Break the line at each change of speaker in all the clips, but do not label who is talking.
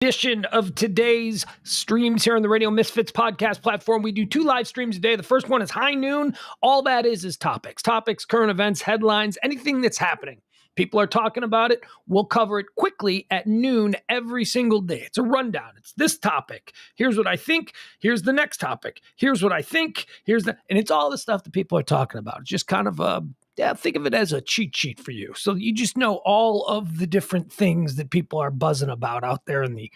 edition of today's streams here on the Radio Misfits podcast platform. We do 2 live streams a day. The first one is high noon. All that is topics, current events, headlines, anything that's happening. People are talking about it. We'll cover it quickly at noon every single day. It's a rundown. It's this topic. Here's what I think. Here's the next topic. Here's what I think. And it's all the stuff that people are talking about. It's just kind of think of it as a cheat sheet for you. So you just know all of the different things that people are buzzing about out there in the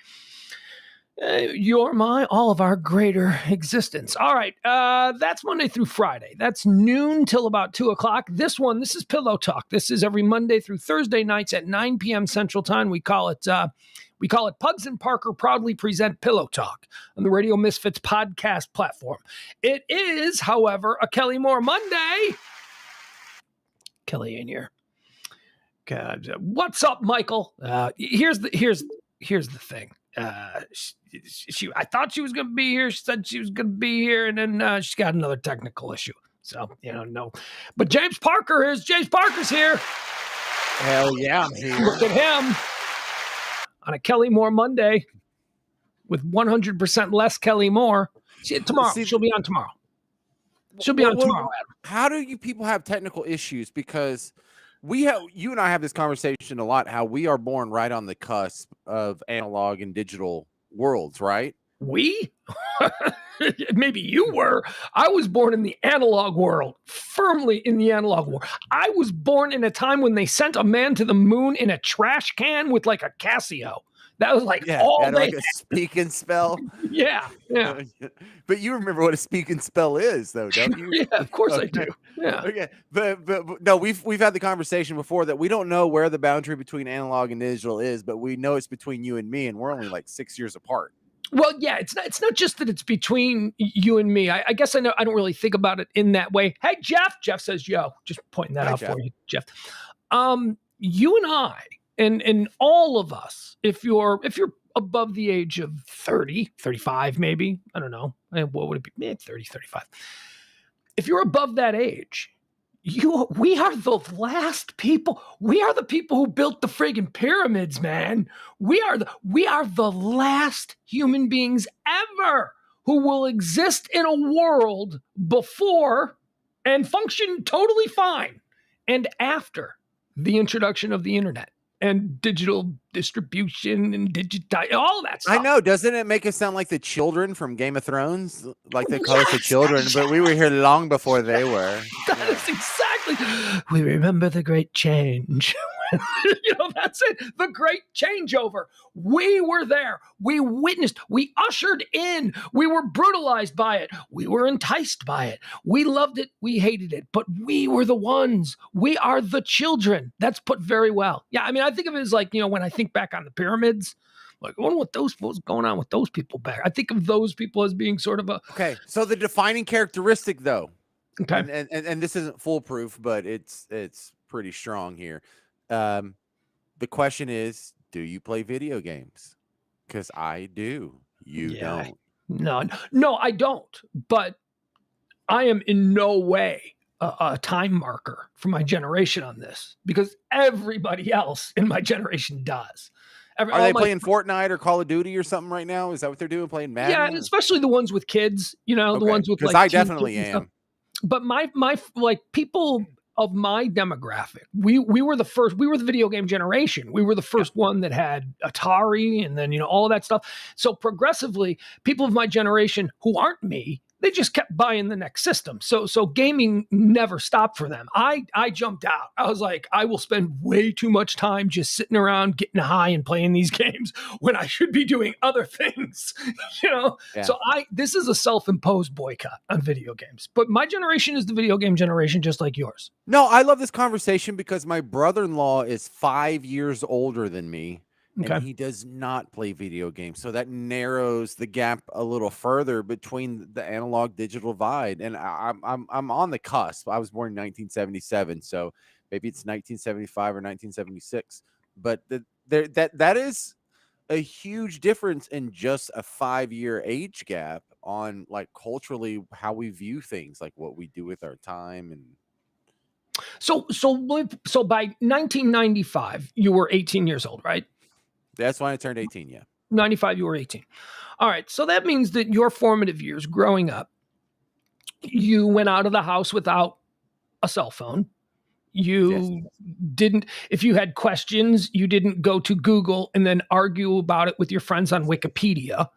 all of our greater existence. All right. That's Monday through Friday. That's noon till about 2:00. This is Pillow Talk. This is every Monday through Thursday nights at 9 p.m. Central Time. We call it Pugs and Parker proudly present Pillow Talk on the Radio Misfits podcast platform. It is, however, a Kelly Mohr Monday. Kelly ain't here. God, what's up, Michael? Here's the thing. I thought she was going to be here. She said she was going to be here, and then she's got another technical issue. So, no. But James Parker's here.
Hell yeah, I'm here.
Look at him on a Kelly Mohr Monday with 100% less Kelly Mohr. Tomorrow. She'll be on tomorrow. She'll be on tomorrow, Adam.
How do you people have technical issues? Because you and I have this conversation a lot, how we are born right on the cusp of analog and digital worlds, right?
We? Maybe you were. I was born in the analog world, firmly in the analog world. I was born in a time when they sent a man to the moon in a trash can with like a Casio. That was like all they
like a speak and spell.
Yeah.
But you remember what a speak and spell is, though, don't you?
Yeah, of course I do. Yeah.
Okay, but no, we've had the conversation before that we don't know where the boundary between analog and digital is, but we know it's between you and me, and we're only like 6 years apart.
Well, yeah, it's not just that it's between you and me. I guess I don't really think about it in that way. Hey, Jeff. Jeff says, yo, just pointing that out Jeff. For you, Jeff. You and I, and all of us, if you're above the age of 30, 35, maybe, I don't know. What would it be? 30, 35. If you're above that age, we are the last people. We are the people who built the friggin' pyramids, man. We are the last human beings ever who will exist in a world before and function totally fine and after the introduction of the internet and digital distribution and all that stuff.
I know. Doesn't it make us sound like the children from Game of Thrones? Like they call us the children, but we were here long before they were.
That is exactly. We remember the great change. That's it. The great changeover. We were there. We witnessed. We ushered in. We were brutalized by it. We were enticed by it. We loved it. We hated it. But we were the ones. We are the children. That's put very well. Yeah, I mean, I think of it as like, when I think back on the pyramids, like, I wonder what was going on with those people back. I think of those people as being sort of a...
Okay, so the defining characteristic, though,
okay,
and this isn't foolproof, but it's pretty strong here. The question is, do you play video games? Because I do. You don't.
No, I don't. But I am in no way a time marker for my generation on this, because everybody else in my generation does.
Are they playing Fortnite or Call of Duty or something right now? Is that what they're doing? Playing Madden?
Yeah, especially the ones with kids. The ones with
because I definitely am.
But my like people of my demographic, we were the first. We were the video game generation. We were the first one that had Atari, and then all of that stuff. So progressively, people of my generation who aren't me, they just kept buying the next system. So gaming never stopped for them. I jumped out. I was like, I will spend way too much time just sitting around getting high and playing these games when I should be doing other things. Yeah. So this is a self-imposed boycott on video games. But my generation is the video game generation, just like yours.
No, I love this conversation because my brother-in-law is 5 years older than me. Okay. And he does not play video games. So that narrows the gap a little further between the analog digital divide. And I'm on the cusp. I was born in 1977. So maybe it's 1975 or 1976. But that is a huge difference in just a 5-year age gap on like culturally how we view things, like what we do with our time. And
so by 1995, you were 18 years old, right?
That's when I turned 18, yeah.
95, you were 18. All right. So that means that your formative years growing up, you went out of the house without a cell phone. You didn't, if you had questions, you didn't go to Google and then argue about it with your friends on Wikipedia,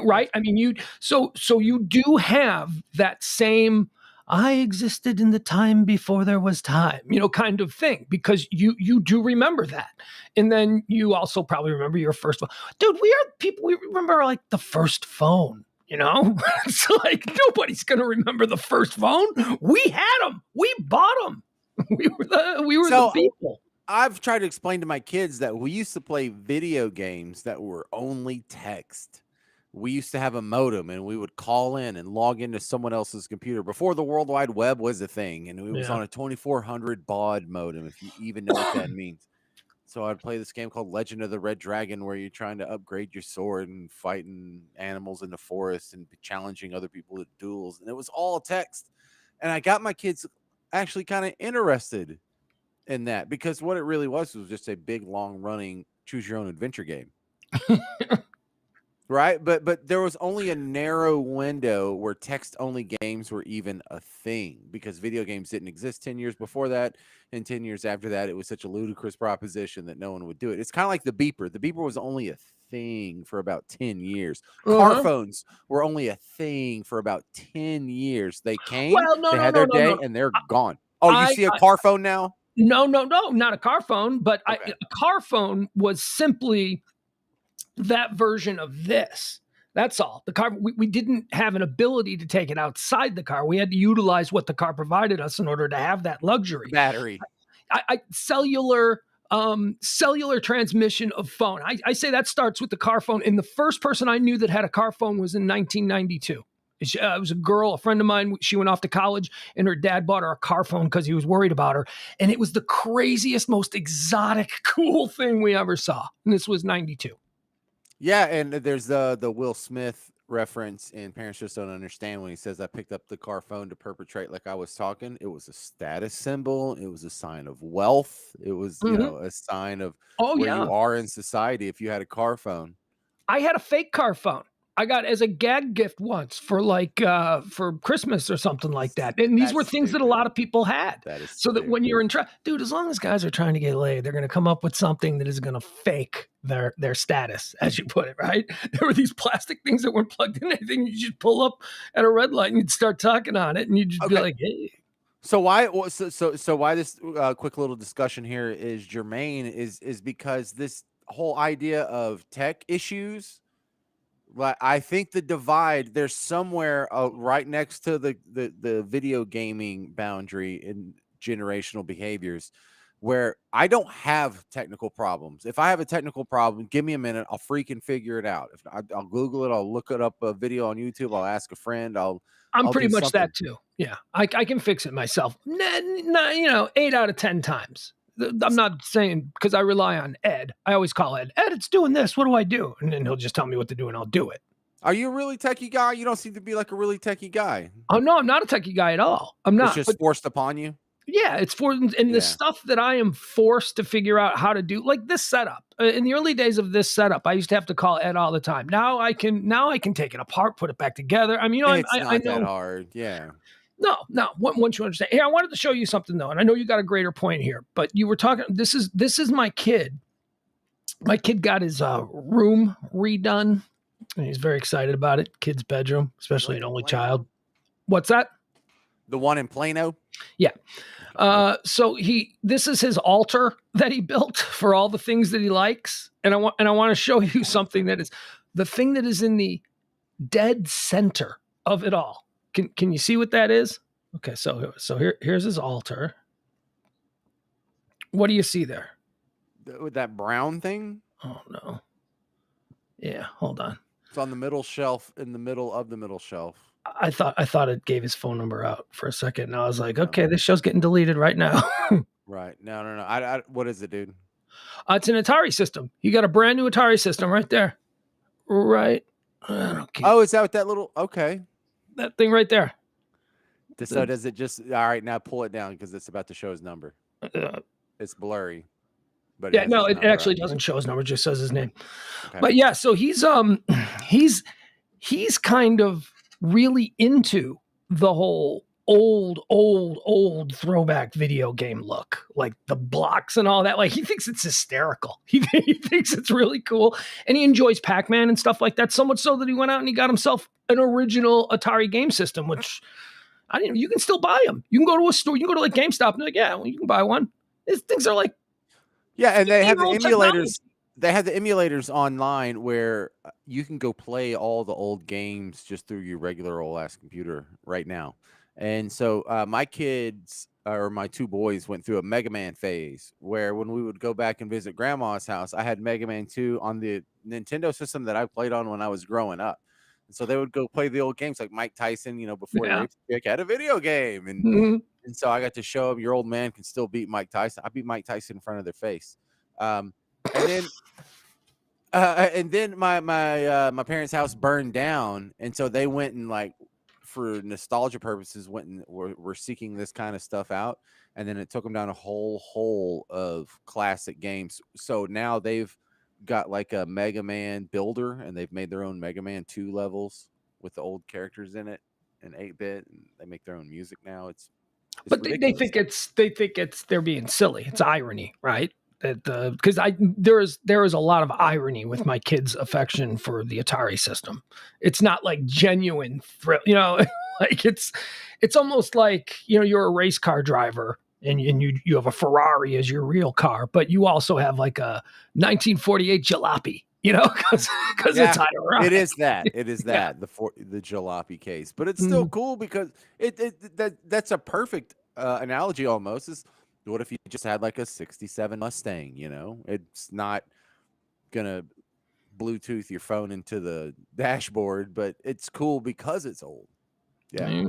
right? I mean, so you do have that same, I existed in the time before there was time, kind of thing, because you do remember that. And then you also probably remember your first phone. Dude, we remember like the first phone. It's like nobody's going to remember the first phone. We had them. We bought them. We were the people.
I've tried to explain to my kids that we used to play video games that were only text. We used to have a modem and we would call in and log into someone else's computer before the World Wide Web was a thing. And it was on a 2400 baud modem, if you even know what that means. So I'd play this game called Legend of the Red Dragon, where you're trying to upgrade your sword and fighting animals in the forest and challenging other people at duels. And it was all text. And I got my kids actually kind of interested in that, because what it really was just a big, long running choose your own adventure game. Right. But there was only a narrow window where text only games were even a thing, because video games didn't exist 10 years before that. And 10 years after that, it was such a ludicrous proposition that no one would do it. It's kind of like the beeper. The beeper was only a thing for about 10 years. Car phones were only a thing for about 10 years. They came, they had their day, and they're gone. Oh, you see a car phone now?
No, not a car phone, but a car phone was simply that version of this. That's all. The car, we didn't have an ability to take it outside the car. We had to utilize what the car provided us in order to have that luxury.
Battery.
Cellular transmission of phone. I say that starts with the car phone. And the first person I knew that had a car phone was in 1992. It was a girl, a friend of mine. She went off to college and her dad bought her a car phone because he was worried about her. And it was the craziest, most exotic, cool thing we ever saw. And this was 92.
Yeah, and there's the Will Smith reference in Parents Just Don't Understand when he says, I picked up the car phone to perpetrate like I was talking. It was a status symbol. It was a sign of wealth. It was, a sign of where you are in society if you had a car phone.
I had a fake car phone. I got as a gag gift once for for Christmas or something like that. And these were things that a lot of people had. So that when you're in dude, as long as guys are trying to get laid, they're going to come up with something that is going to fake their status, as you put it, right? There were these plastic things that weren't plugged in anything. You just pull up at a red light and you'd start talking on it and you'd just be like, hey.
So why this quick little discussion here is germane is because this whole idea of tech issues, I think the divide, there's somewhere right next to the video gaming boundary in generational behaviors where I don't have technical problems. If I have a technical problem, give me a minute. I'll freaking figure it out. If I'll Google it, I'll look it up a video on YouTube. I'll ask a friend.
I'm pretty much that too. Yeah. I can fix it myself. 8 out of 10 times. I'm not saying because I rely on Ed. I always call Ed. Ed, it's doing this. What do I do? And then he'll just tell me what to do and I'll do it.
Are you a really techie guy? You don't seem to be like a really techie guy.
Oh, no, I'm not a techie guy at all. I'm not.
It's just forced upon you?
Yeah, it's the stuff that I am forced to figure out how to do, like this setup. In the early days of this setup, I used to have to call Ed all the time. Now I can take it apart, put it back together. I mean,
it's not that hard. Yeah.
No. Once you understand. Hey, I wanted to show you something though, and I know you got a greater point here, but you were talking. This is my kid. My kid got his room redone, and he's very excited about it. Kid's bedroom, especially an only child. What's that?
The one in Plano?
Yeah. So this is his altar that he built for all the things that he likes, and I want to show you something that is the thing that is in the dead center of it all. Can you see what that is? Okay, so here's his altar. What do you see there?
With that brown thing?
Oh no. Yeah, hold on.
It's on the middle shelf, in the middle of the middle shelf.
I thought it gave his phone number out for a second, and I was like, okay, this show's getting deleted right now.
Right. No. I what is it, dude?
It's an Atari system. You got a brand new Atari system right there. Right.
Oh, is that what that little? Okay.
That thing right there.
So does it just? All right, now pull it down because it's about to show his number. It's blurry. but
Yeah, no, it actually doesn't show his number; it just says his name.
Okay.
But yeah, so he's kind of really into the whole old throwback video game look, like the blocks and all that. Like he thinks it's hysterical. He thinks it's really cool, and he enjoys Pac-Man and stuff like that. So much so that he went out and he got himself an original Atari game system, which you can still buy them. You can go to a store, you can go to like GameStop, and like, yeah, well, you can buy one. These things are like,
yeah, and they have the emulators. They have the emulators online where you can go play all the old games just through your regular old ass computer right now. And so my kids or my two boys went through a Mega Man phase where when we would go back and visit grandma's house, I had Mega Man 2 on the Nintendo system that I played on when I was growing up. And so they would go play the old games like Mike Tyson, before he raped the chick, had a video game. And so I got to show them your old man can still beat Mike Tyson. I beat Mike Tyson in front of their face. And then my parents' house burned down, and so they went and like for nostalgia purposes went and were seeking this kind of stuff out, and then it took them down a whole hole of classic games. So now they've got like a Mega Man builder, and they've made their own Mega Man 2 levels with the old characters in it and 8-bit, and they make their own music now.
But they think it's they're being silly. It's irony, right? Because there is a lot of irony with my kids' affection for the Atari system. It's not like genuine thrill, like it's almost like you're a race car driver and you have a Ferrari as your real car, but you also have like a 1948 jalopy, because it's ironic.
It is that the jalopy case, but it's still cool because that's a perfect analogy almost. Is what if you just had like a 67 Mustang, It's not gonna Bluetooth your phone into the dashboard, but it's cool because it's old. Yeah.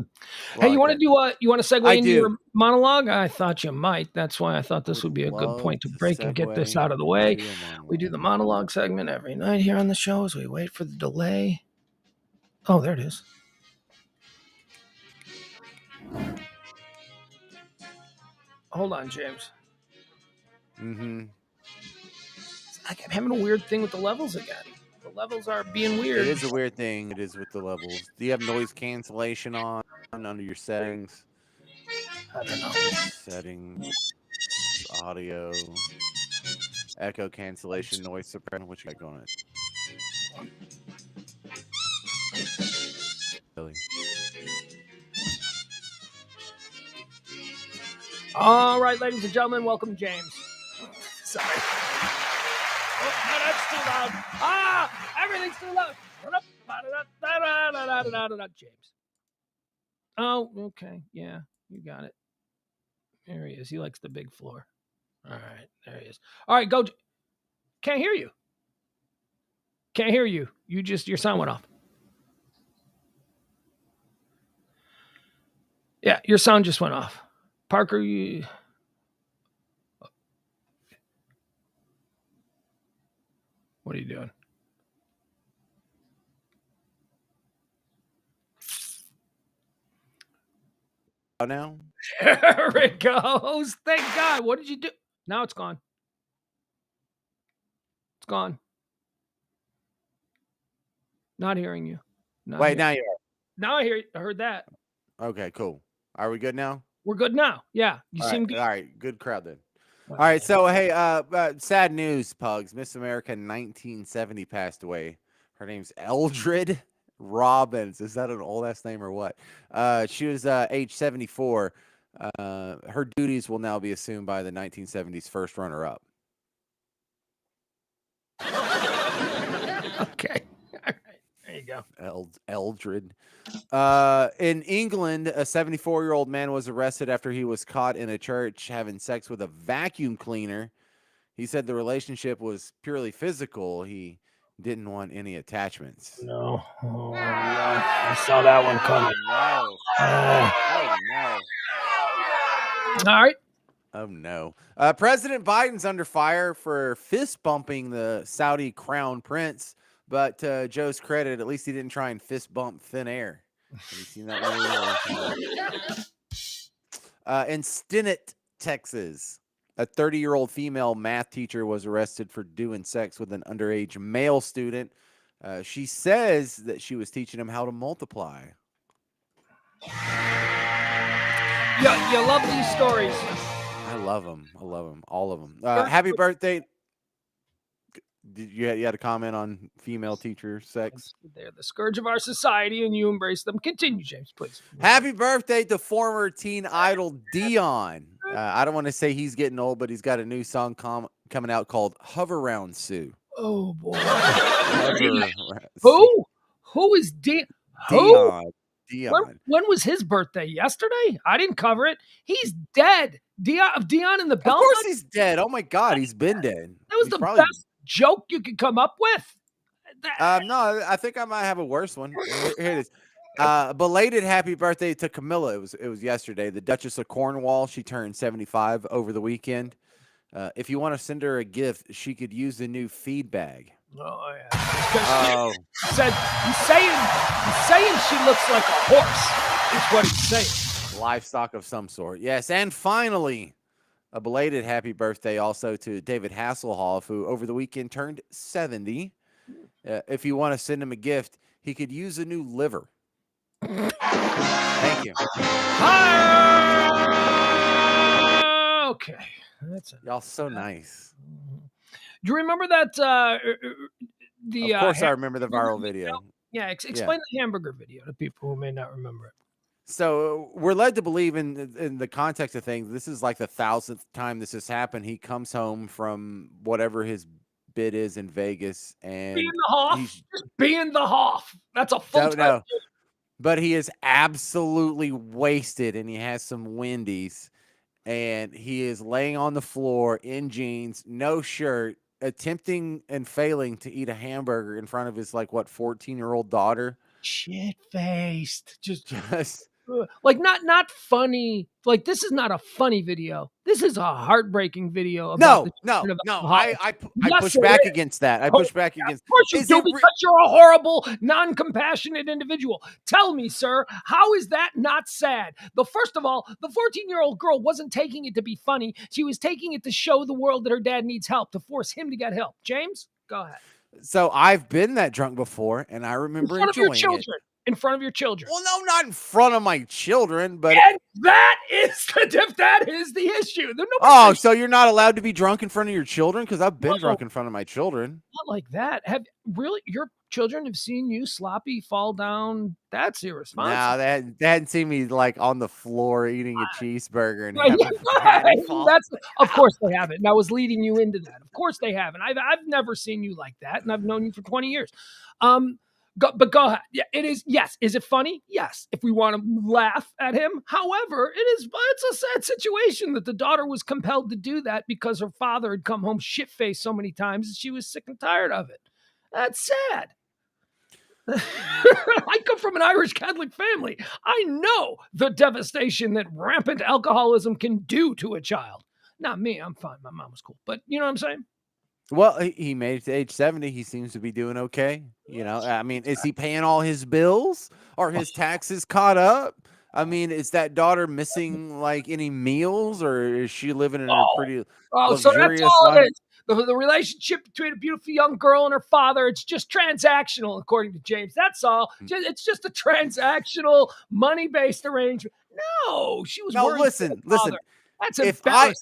Hey, you want to segue into your monologue? I thought you might. That's why I thought this would be a good point to break and get this out of the way. We do the monologue segment every night here on the show as we wait for the delay. Oh, there it is. Hold on, James.
Mm-hmm.
I'm having a weird thing with the levels again. The levels are being weird.
It is a weird thing. It is with the levels. Do you have noise cancellation on under your settings?
I don't know.
Settings, audio, echo cancellation, noise suppression. What you got going on? Really?
All right, ladies and gentlemen, welcome James. Sorry. Oh, no, that's too loud. Everything's too loud. James. Oh, okay. Yeah, you got it. There he is. He likes the big floor. All right, there he is. All right, go. Can't hear you. Can't hear you. Your sound went off. Yeah, your sound just went off. Parker, you... What are you doing?
Oh, now?
There it goes. Thank God. What did you do? Now it's gone. It's gone. Not hearing you.
Wait, now you are.
Now I hear you. I heard that.
Okay, cool. Are we good now?
We're good now. Yeah. You seem good.
All right. Good crowd then. All right. So, hey, sad news, Pugs. Miss America 1970 passed away. Her name's Eldred Robbins. Is that an old ass name or what? She was age 74. Her duties will now be assumed by the 1970s first runner up.
Okay. All right. There you go.
Eldred. In England, a 74-year-old man was arrested after he was caught in a church having sex with a vacuum cleaner. He said the relationship was purely physical. He didn't want any attachments.
No. Oh, no. I saw that one coming.
No. Oh,
no. All right.
Oh, no. President Biden's under fire for fist bumping the Saudi crown prince. But to Joe's credit, at least he didn't try and fist bump thin air. Have you seen that movie? In Stinnett, Texas, A 30-year-old female math teacher was arrested for doing sex with an underage male student. She says that she was teaching him how to multiply.
Yeah, you love these stories.
I love them. I love them. All of them. Happy birthday. You had a comment on female teacher sex?
They're the scourge of our society, and you embrace them. Continue, James, please.
Happy birthday to former teen idol Dion. I don't want to say he's getting old, but he's got a new song coming out called Hover Round Sue.
Oh, boy. Who is Dion? When was his birthday? Yesterday? I didn't cover it. He's dead. Dion in the bell.
Of course he's dead. Oh, my God. He's been dead.
That was best joke you could come up with.
No, I think I might have a worse one. Here it is. Belated happy birthday to Camilla. It was yesterday. The Duchess of Cornwall. She turned 75 over the weekend. If you want to send her a gift, she could use the new feed bag.
Oh yeah. He's saying she looks like a horse. Is what he's saying.
Livestock of some sort. Yes, and finally, a belated happy birthday also to David Hasselhoff, who over the weekend turned 70. If you want to send him a gift, he could use a new liver. Thank you.
Okay. That's
y'all so nice.
Do you remember that?
Of course, I remember the viral video.
Yeah, explain the hamburger video to people who may not remember it.
So we're led to believe in the context of things, this is like the 1,000th time this has happened. He comes home from whatever his bid is in Vegas, and
being the Hoff, just being the Hoff. That's a full time.
But he is absolutely wasted, and he has some Wendy's, and he is laying on the floor in jeans, no shirt, attempting and failing to eat a hamburger in front of his 14-year-old daughter.
Shit-faced, just like not funny. Like, this is not a funny video. This is a heartbreaking video.
No. I push back against that. I push back against.
Of course you do, because you're a horrible, non-compassionate individual. Tell me, sir, how is that not sad? First of all, the 14-year-old girl wasn't taking it to be funny. She was taking it to show the world that her dad needs help, to force him to get help. James, go ahead.
So I've been that drunk before, and I remember enjoying it.
In front of your children.
Well, no, not in front of my children, but
that is the issue.
So you're not allowed to be drunk in front of your children? Because I've been drunk in front of my children.
Not like that. Your children have seen you sloppy fall down? That's irresponsible.
No, they hadn't seen me on the floor eating a cheeseburger and
of course they haven't. And I was leading you into that. Of course they haven't. I've never seen you like that, and I've known you for 20 years. But go ahead. Yeah, it is. Yes. Is it funny? Yes. If we want to laugh at him. However, it's a sad situation that the daughter was compelled to do that because her father had come home shit-faced so many times and she was sick and tired of it. That's sad. I come from an Irish Catholic family. I know the devastation that rampant alcoholism can do to a child. Not me. I'm fine. My mom was cool. But you know what I'm saying?
Well, he made it to age 70. He seems to be doing okay. I mean, is he paying all his bills? Are his taxes caught up? I mean, is that daughter missing any meals, or is she living in a pretty luxurious
so that's all it is. The relationship between a beautiful young girl and her father, it's just transactional, according to James. That's all. It's just a transactional, money-based arrangement. No, she was worried.
Listen.
That's embarrassing.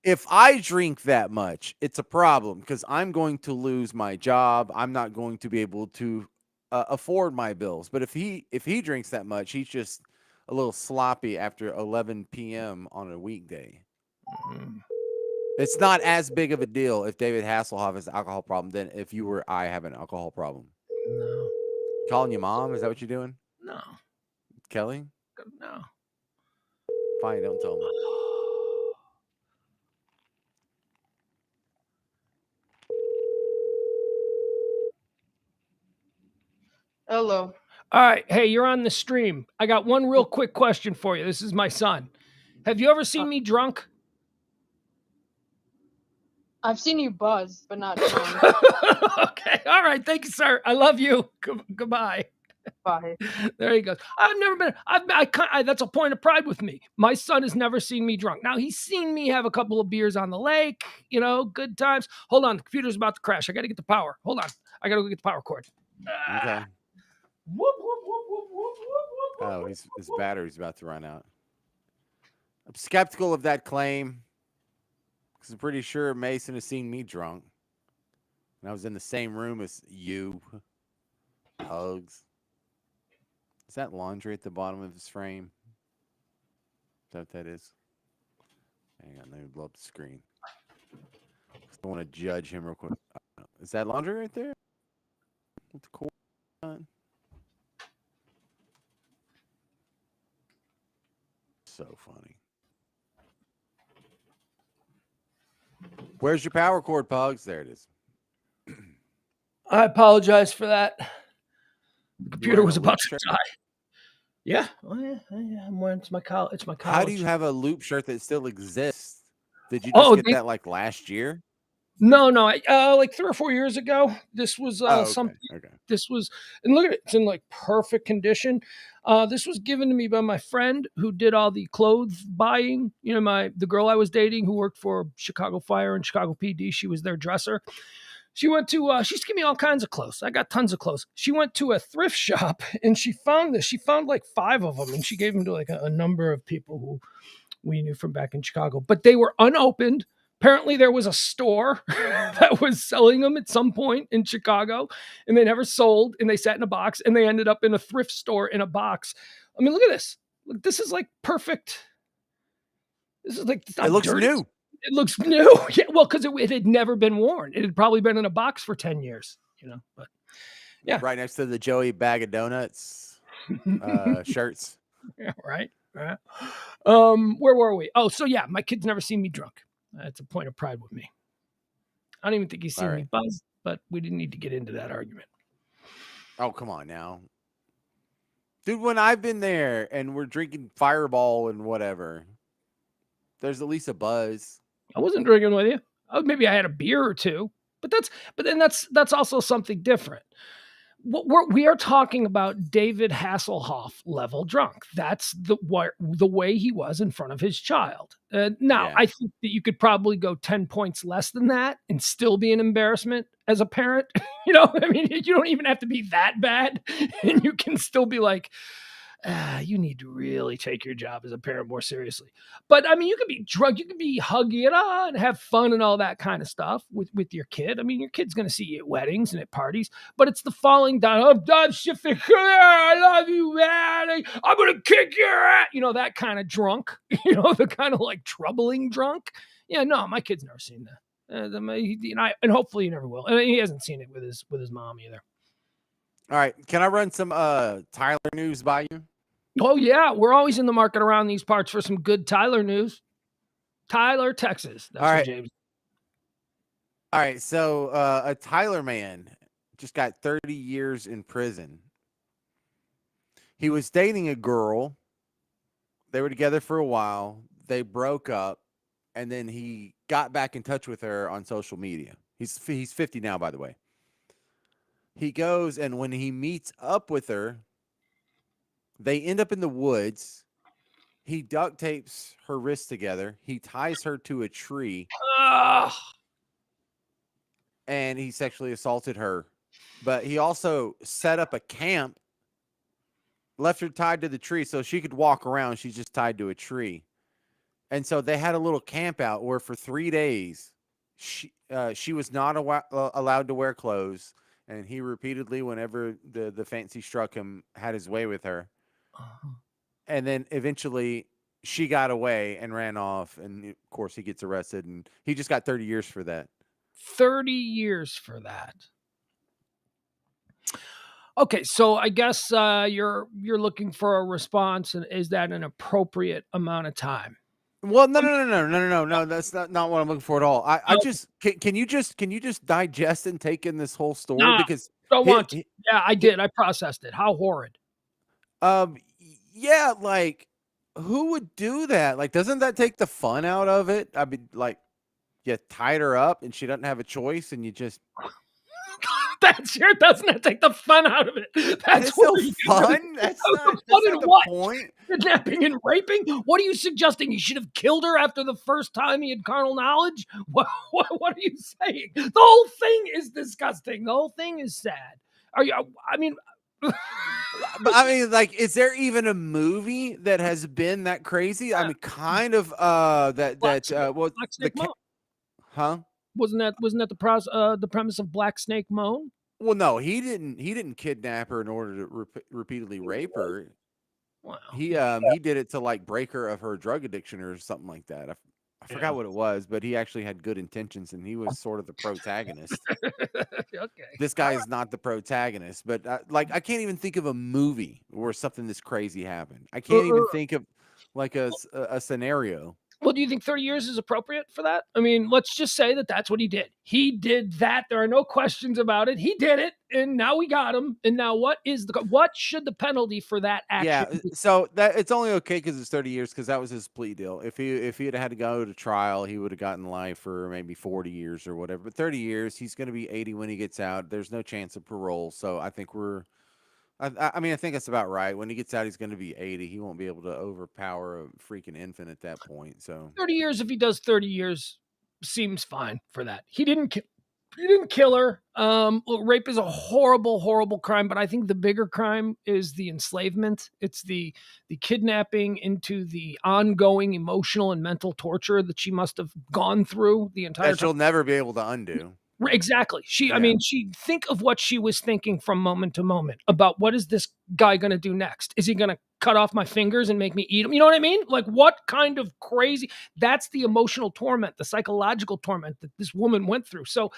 If I drink that much, it's a problem because I'm going to lose my job. I'm not going to be able to afford my bills. But if he drinks that much, he's just a little sloppy after 11 p.m. on a weekday. Mm-hmm. It's not as big of a deal if David Hasselhoff has an alcohol problem than if you or I have an alcohol problem.
No.
Calling your mom? Is that what you're doing?
No.
Kelly?
No.
Fine, don't tell me.
Hello.
All right. Hey, you're on the stream. I got one real quick question for you. This is my son. Have you ever seen me drunk?
I've seen you buzz, but not drunk.
Okay. All right. Thank you, sir. I love you. Goodbye.
Bye.
There he goes. I've never been. That's a point of pride with me. My son has never seen me drunk. Now he's seen me have a couple of beers on the lake. Good times. Hold on, the computer's about to crash. I got to get the power. Hold on, I got to go get the power cord.
Okay.
Whoop, whoop, whoop, whoop, whoop, whoop, whoop,
Oh, his battery's about to run out. I'm skeptical of that claim because I'm pretty sure Mason has seen me drunk. And I was in the same room as you. Pugs. Is that laundry at the bottom of his frame? Is that what that is? Hang on, let me blow up the screen. I want to judge him real quick. Is that laundry right there? With the cord on? So funny. Where's your power cord, Pugs? There it is.
I apologize for that. The computer was about to die. Yeah. Oh, yeah. I'm wearing it's my college.
How do you have a loop shirt that still exists? Did you just get that like last year?
No. Like 3 or 4 years ago. This was something.
Okay.
This was, and look at it. It's in like perfect condition. This was given to me by my friend who did all the clothes buying. The girl I was dating who worked for Chicago Fire and Chicago PD. She was their dresser. She went to, she's giving me all kinds of clothes. I got tons of clothes. She went to a thrift shop and she found this. She found like 5 of them and she gave them to like a number of people who we knew from back in Chicago, but they were unopened. Apparently there was a store that was selling them at some point in Chicago and they never sold and they sat in a box and they ended up in a thrift store in a box. I mean, look at this. Look, this is like perfect. This is like,
it looks dirty. New.
It looks new. Yeah, well, because it had never been worn. It had probably been in a box for 10 years, but yeah.
Right next to the Joey Bag of Donuts shirts.
Yeah, right. Where were we? Oh, so yeah, my kid's never seen me drunk. That's a point of pride with me. I don't even think he's seen me buzzed, but we didn't need to get into that argument.
Oh, come on now. Dude, when I've been there and we're drinking Fireball and whatever, there's at least a buzz.
I wasn't drinking with you. Maybe I had a beer or two, but then that's also something different. We are talking about David Hasselhoff level drunk. That's the way he was in front of his child. Now, I think that you could probably go 10 points less than that and still be an embarrassment as a parent. You don't even have to be that bad, and you can still be like, you need to really take your job as a parent more seriously. But I mean, you could be drunk, you could be huggy and have fun and all that kind of stuff with your kid. I mean, your kid's going to see you at weddings and at parties, but it's the falling down. I'm done shifting. I love you, man. I'm going to kick your ass. That kind of drunk, the kind of like troubling drunk. Yeah, no, my kid's never seen that. And hopefully he never will. And he hasn't seen it with his mom either.
All right. Can I run some Tyler news by you?
Oh, yeah. We're always in the market around these parts for some good Tyler news. Tyler, Texas. That's right, James.
All right. So a Tyler man just got 30 years in prison. He was dating a girl. They were together for a while. They broke up. And then he got back in touch with her on social media. He's 50 now, by the way. He goes, and when he meets up with her, they end up in the woods. He duct tapes her wrists together. He ties her to a tree. And he sexually assaulted her. But he also set up a camp, left her tied to the tree so she could walk around. She's just tied to a tree. And so they had a little camp out where for 3 days, she was not allowed to wear clothes. And he repeatedly, whenever the fancy struck him, had his way with her. And then eventually she got away and ran off. And of course he gets arrested and he just got 30 years for that.
30 years for that. Okay. So I guess you're looking for a response. And is that an appropriate amount of time?
Well, no. That's not what I'm looking for at all. I just can you just digest and take in this whole story?
Nah,
because
don't want to. Yeah, I did. I processed it. How horrid.
Yeah, like who would do that? Like, doesn't that take the fun out of it? I mean, like, you tied her up and she doesn't have a choice, and you just
doesn't that take the fun out of it?
That's so fun. That's not the point.
Kidnapping and raping? What are you suggesting? He should have killed her after the first time he had carnal knowledge? What are you saying? The whole thing is disgusting. The whole thing is sad. I mean,
like, is there even a movie that has been that crazy? I mean, kind of. Huh?
Wasn't that the premise of Black Snake Moan?
Well, no, he didn't kidnap her in order to repeatedly rape her.
Wow.
He did it to like break her of her drug addiction or something like that. I forgot what it was, but he actually had good intentions and he was sort of the protagonist.
Okay.
This guy is not the protagonist, but I can't even think of a movie where something this crazy happened. I can't even think of like a scenario.
Well, do you think 30 years is appropriate for that? I mean, let's just say that that's what he did. He did that. There are no questions about it. He did it, and now we got him. And now what should the penalty for that action be?
So that it's only okay because it's 30 years because that was his plea deal. If he had to go to trial, he would have gotten life for maybe 40 years or whatever. But 30 years, he's going to be 80 when he gets out. There's no chance of parole. So I think I mean, I think that's about right. When he gets out, he's going to be 80. He won't be able to overpower a freaking infant at that point. So
30 years, if he does 30 years, seems fine for that. He didn't kill her. Rape is a horrible, horrible crime, but I think the bigger crime is the enslavement. It's the kidnapping into the ongoing emotional and mental torture that she must have gone through the entire time.
That she'll never be able to undo.
Exactly. I mean, think of what she was thinking from moment to moment about what is this guy going to do next? Is he going to cut off my fingers and make me eat them? You know what I mean? Like, what kind of crazy, that's the emotional torment, the psychological torment that this woman went through. So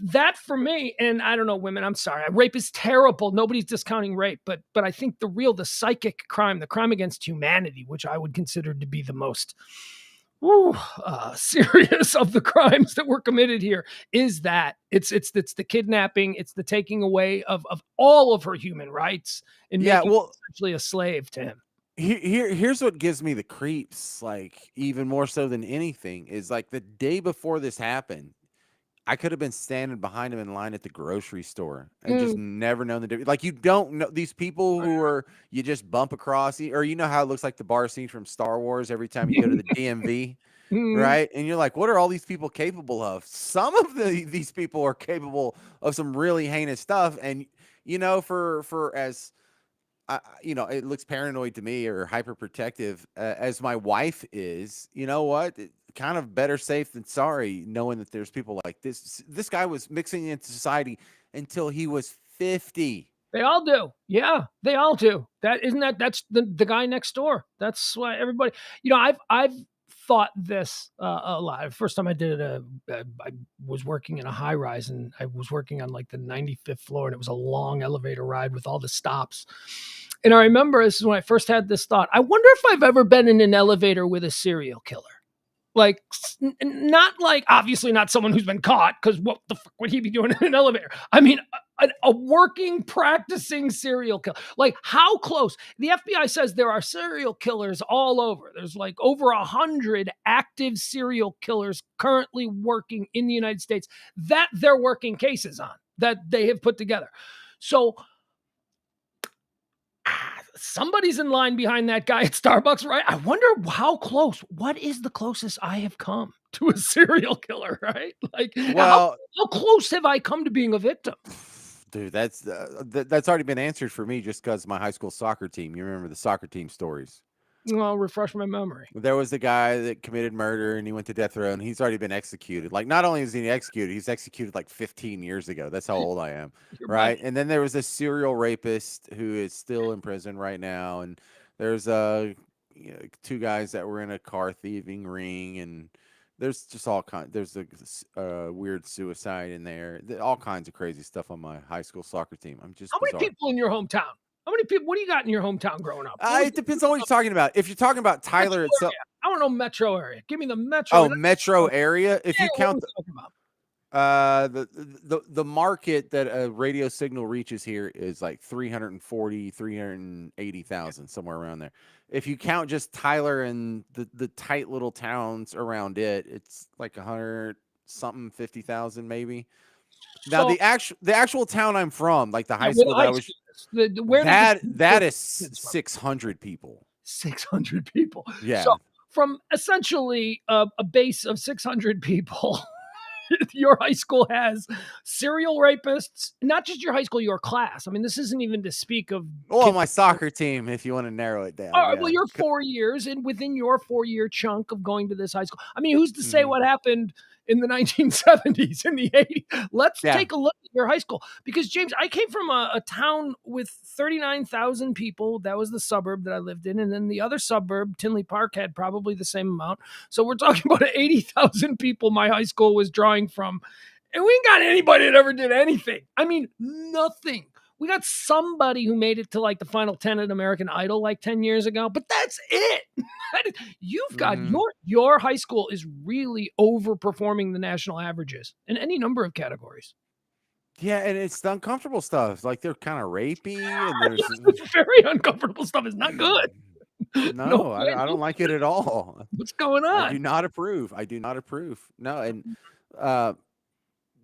that for me, and I don't know, women, I'm sorry, rape is terrible. Nobody's discounting rape, but I think the psychic crime, the crime against humanity, which I would consider to be the most serious of the crimes that were committed here, is that it's the kidnapping, it's the taking away of all of her human rights and making her essentially a slave to him.
Here's what gives me the creeps, like even more so than anything, is like the day before this happened, I could have been standing behind him in line at the grocery store and just never known the difference. Like, you don't know these people who are, you just bump across, or you know how it looks like the bar scene from Star Wars every time you go to the DMV, right? And you're like, what are all these people capable of? Some of these people are capable of some really heinous stuff. And, you know, for as, you know, it looks paranoid to me or hyperprotective as my wife is, you know what? Kind of better safe than sorry, knowing that there's people like this. This guy was mixing into society until he was 50.
They all do. Yeah, they all do. That's the guy next door. That's why everybody, you know, I've thought this a lot. First time I did it, I was working in a high rise and I was working on like the 95th floor, and it was a long elevator ride with all the stops. And I remember this is when I first had this thought. I wonder if I've ever been in an elevator with a serial killer. Like, not like, obviously not someone who's been caught, because what the fuck would he be doing in an elevator? I mean, a working, practicing serial killer. Like, how close? The FBI says there are serial killers all over. There's like over 100 active serial killers currently working in the United States that they're working cases on, that they have put together. So somebody's in line behind that guy at Starbucks, right? I wonder how close. What is the closest I have come to a serial killer, right? Like, well, how close have I come to being a victim?
Dude, that's already been answered for me just because my high school soccer team. You remember the soccer team stories?
Well, refresh my memory.
There was the guy that committed murder and he went to death row and he's already been executed. Like, not only is he executed, he's executed like 15 years ago. That's how old I am. Right. And then there was a serial rapist who is still in prison right now. And there's two guys that were in a car thieving ring, and there's just all kinds. There's a weird suicide in there. All kinds of crazy stuff on my high school soccer team. I'm just
How many people in your hometown? How many people? What do you got in your hometown growing up?
It depends on what you're talking about. If you're talking about Tyler itself,
I don't know metro area. Give me the metro.
Oh, metro area. If you count the market that a radio signal reaches here is like 340, 380,000, somewhere around there. If you count just Tyler and the tight little towns around it, it's like 100 something, 50,000 maybe. Now the actual town I'm from, like the high school that I was,
where
that is 600 people.
600 people.
Yeah.
So from essentially a base of 600 people, your high school has serial rapists, not just your high school, your class. I mean, this isn't even to speak of
my soccer team, if you want to narrow it down.
Yeah. Well, you're 4 years, and within your 4-year chunk of going to this high school, I mean, who's to say what happened in the 1970s, in the 80s? Let's take a look at your high school. Because, James, I came from a town with 39,000 people. That was the suburb that I lived in. And then the other suburb, Tinley Park, had probably the same amount. So we're talking about 80,000 people my high school was drawing from. And we ain't got anybody that ever did anything. I mean, nothing. We got somebody who made it to like the final 10 at American Idol like 10 years ago, but that's it. You've got your high school is really overperforming the national averages in any number of categories.
Yeah, and it's the uncomfortable stuff. Like they're kind of rapey, and there's
very uncomfortable stuff. Is not good.
No, I don't like it at all.
What's going on?
I do not approve. No, and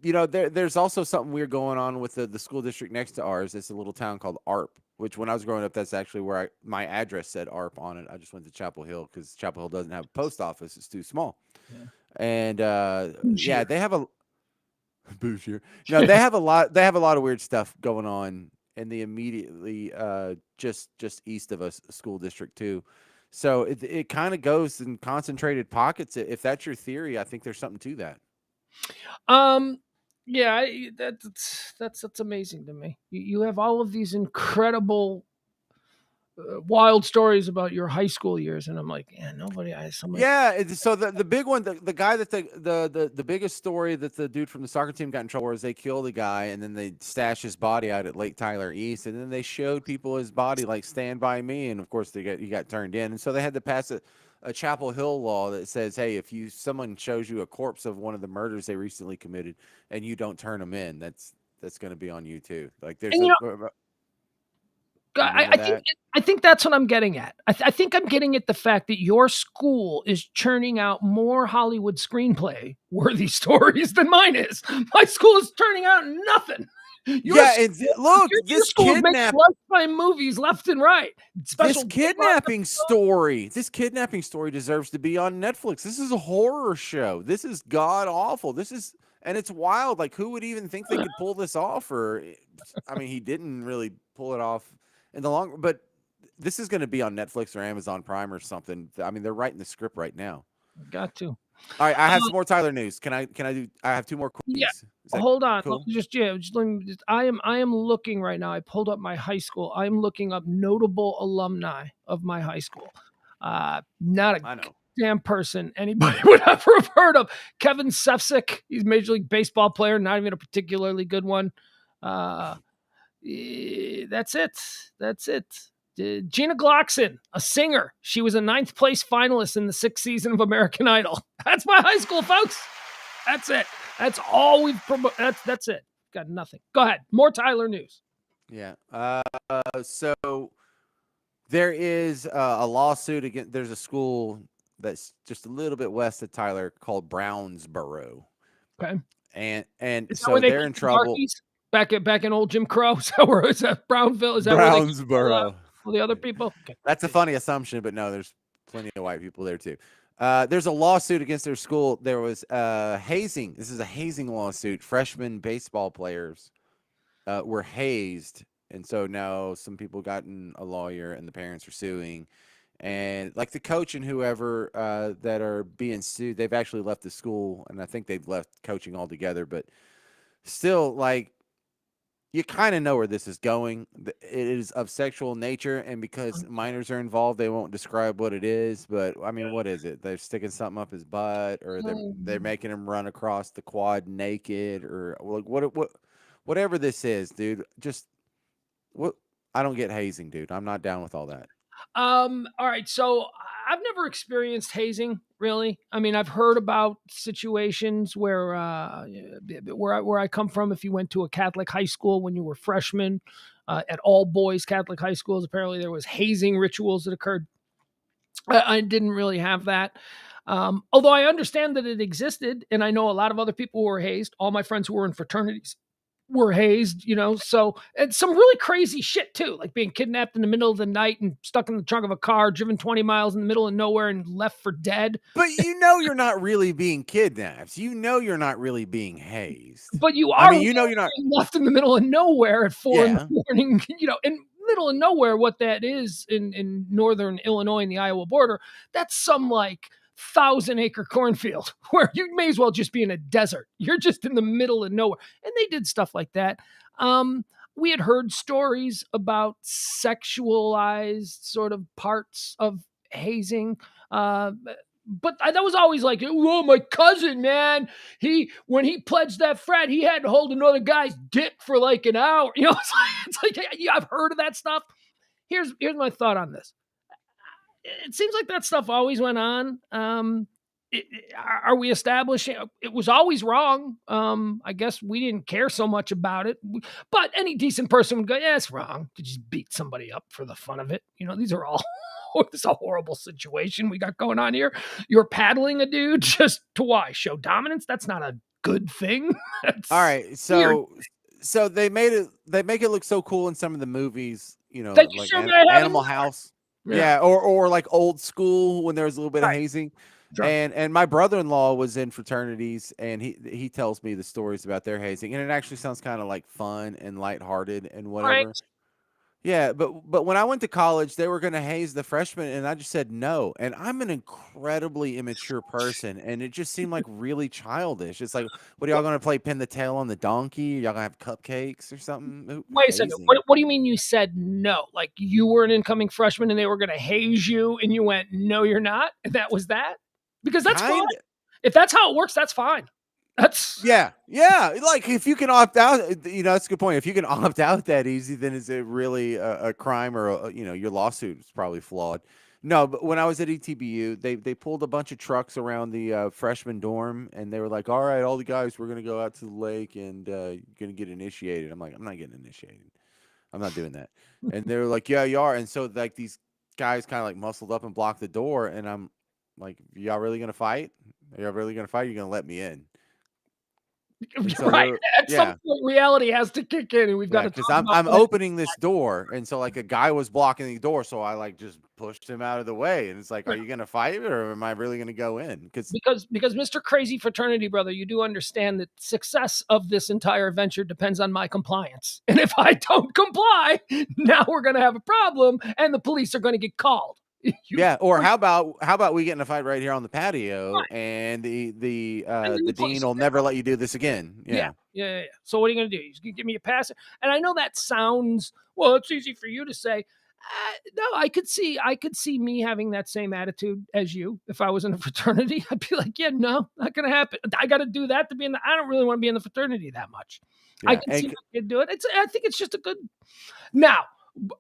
there's also something weird going on with the school district next to ours. It's a little town called Arp, which when I was growing up, that's actually where my address said Arp on it. I just went to Chapel Hill because Chapel Hill doesn't have a post office. It's too small. Yeah. And they have a bougier. No, they have a lot. They have a lot of weird stuff going on in the immediately just east of us school district too. So it kind of goes in concentrated pockets. If that's your theory, I think there's something to that.
Yeah, that's amazing to me. You have all of these incredible, wild stories about your high school years, and I'm like, yeah, nobody.
Yeah, so the big one, the guy that the biggest story that the dude from the soccer team got in trouble for is they killed a guy and then they stashed his body out at Lake Tyler East, and then they showed people his body like Stand By Me, and of course he got turned in, and so they had to pass a Chapel Hill law that says, hey, if someone shows you a corpse of one of the murders they recently committed and you don't turn them in, that's going to be on you too. Like there's
I think that's what I'm getting at. I think I'm getting at the fact that your school is churning out more Hollywood screenplay worthy stories than mine is. My school is turning out nothing.
This kidnapping
lifetime movies left and right.
This kidnapping story deserves to be on Netflix. This is a horror show. This is god awful. And it's wild. Like, who would even think they could pull this off? He didn't really pull it off in the long. But this is going to be on Netflix or Amazon Prime or something. I mean, they're writing the script right now.
Got to.
All right, I have some more Tyler news. Can I do? I have two more quickies.
Yeah. Hold on. Cool? I am looking right now. I pulled up my high school. I'm looking up notable alumni of my high school. Not a damn person anybody would ever have heard of. Kevin Sefcik. He's a Major League Baseball player. Not even a particularly good one. That's it. Gina Glockson, a singer. She was a 9th place finalist in the 6th season of American Idol. That's my high school, folks. That's it. That's all we've promoted. That's it. Got nothing. Go ahead. More Tyler news.
Yeah. So there is a lawsuit against. There's a school that's just a little bit west of Tyler called Brownsboro.
Okay.
And so they're in trouble.
Back in old Jim Crow. Is that Brownville? Is that
Brownsboro?
All the other people? Okay.
That's a funny assumption, but no, there's plenty of white people there too. There's a lawsuit against their school. There was hazing. This is a hazing lawsuit. Freshman baseball players were hazed. And so now some people gotten a lawyer and the parents are suing. And like the coach and whoever that are being sued, they've actually left the school. And I think they've left coaching altogether. But still, like, you kind of know where this is going. It is of sexual nature, and because minors are involved, they won't describe what it is. But I mean, what is it? They're sticking something up his butt, or they're making him run across the quad naked, or like whatever this is, dude. Just what I don't get hazing, dude. I'm not down with all that.
All right, so I've never experienced hazing, really. I mean, I've heard about situations where I come from, if you went to a Catholic high school when you were freshmen, at all boys Catholic high schools, apparently there was hazing rituals that occurred. I didn't really have that. Although I understand that it existed, and I know a lot of other people who were hazed. All my friends who were in fraternities were hazed, so, and some really crazy shit too, like being kidnapped in the middle of the night and stuck in the trunk of a car, driven 20 miles in the middle of nowhere and left for dead.
But you're not really being kidnapped. You're not really being hazed.
But you
I
are
mean, you're not
left in the middle of nowhere at 4 in
Yeah.
the morning, in middle of nowhere, what that is in northern Illinois and the Iowa border, that's some like 1,000-acre cornfield where you may as well just be in a desert. You're just in the middle of nowhere. And they did stuff like that. We had heard stories about sexualized sort of parts of hazing. But that was always like, oh, my cousin, man, when he pledged that frat, he had to hold another guy's dick for like an hour. It's like yeah, I've heard of that stuff. Here's my thought on this. It seems like that stuff always went on. Are we establishing it was always wrong? I guess we didn't care so much about it, but any decent person would go, yeah, it's wrong to just beat somebody up for the fun of it. These are all it's a horrible situation we got going on here. You're paddling a dude just to show dominance. That's not a good thing.
All right, so they make it look so cool in some of the movies,
like
Animal House. Yeah, or like Old School when there was a little bit of hazing. Sure. And my brother-in-law was in fraternities, and he tells me the stories about their hazing, and it actually sounds kind of like fun and lighthearted and whatever. Right. Yeah, but when I went to college, they were going to haze the freshmen, and I just said no. And I'm an incredibly immature person, and it just seemed like really childish. It's like, what are y'all going to play pin the tail on the donkey? Y'all going to have cupcakes or something?
Wait a second. What do you mean you said no? Like you were an incoming freshman, and they were going to haze you, and you went, no, you're not? And that was that? Because that's fine. If that's how it works, that's fine. That's
yeah. Like if you can opt out, that's a good point. If you can opt out that easy, then is it really a crime or your lawsuit is probably flawed. No, but when I was at ETBU, they pulled a bunch of trucks around the freshman dorm, and they were like, "All right, all the guys, we're gonna go out to the lake and you're gonna get initiated." I'm like, "I'm not getting initiated. I'm not doing that." And they were like, "Yeah, you are." And so like these guys kind of like muscled up and blocked the door, and I'm like, y'all really gonna fight? Are y'all really gonna fight? You're gonna let me in?
So right. At some point, reality has to kick in, and we've got to.
Because I'm opening this door, and so like a guy was blocking the door, so I like just pushed him out of the way, and it's like, are you gonna fight, or am I really gonna go in? Because
Mr. Crazy Fraternity Brother, you do understand that success of this entire venture depends on my compliance, and if I don't comply, now we're gonna have a problem, and the police are gonna get called.
Yeah, or how about we get in a fight right here on the patio, right. And the dean will never let you do this again.
Yeah. So what are you gonna do? You're gonna give me a pass? And I know that sounds it's easy for you to say. No, I could see me having that same attitude as you if I was in a fraternity. I'd be like, yeah, no, not gonna happen. I got to do that to be in the. I don't really want to be in the fraternity that much. Yeah, I can see my kid do it. I think it's just a good. Now,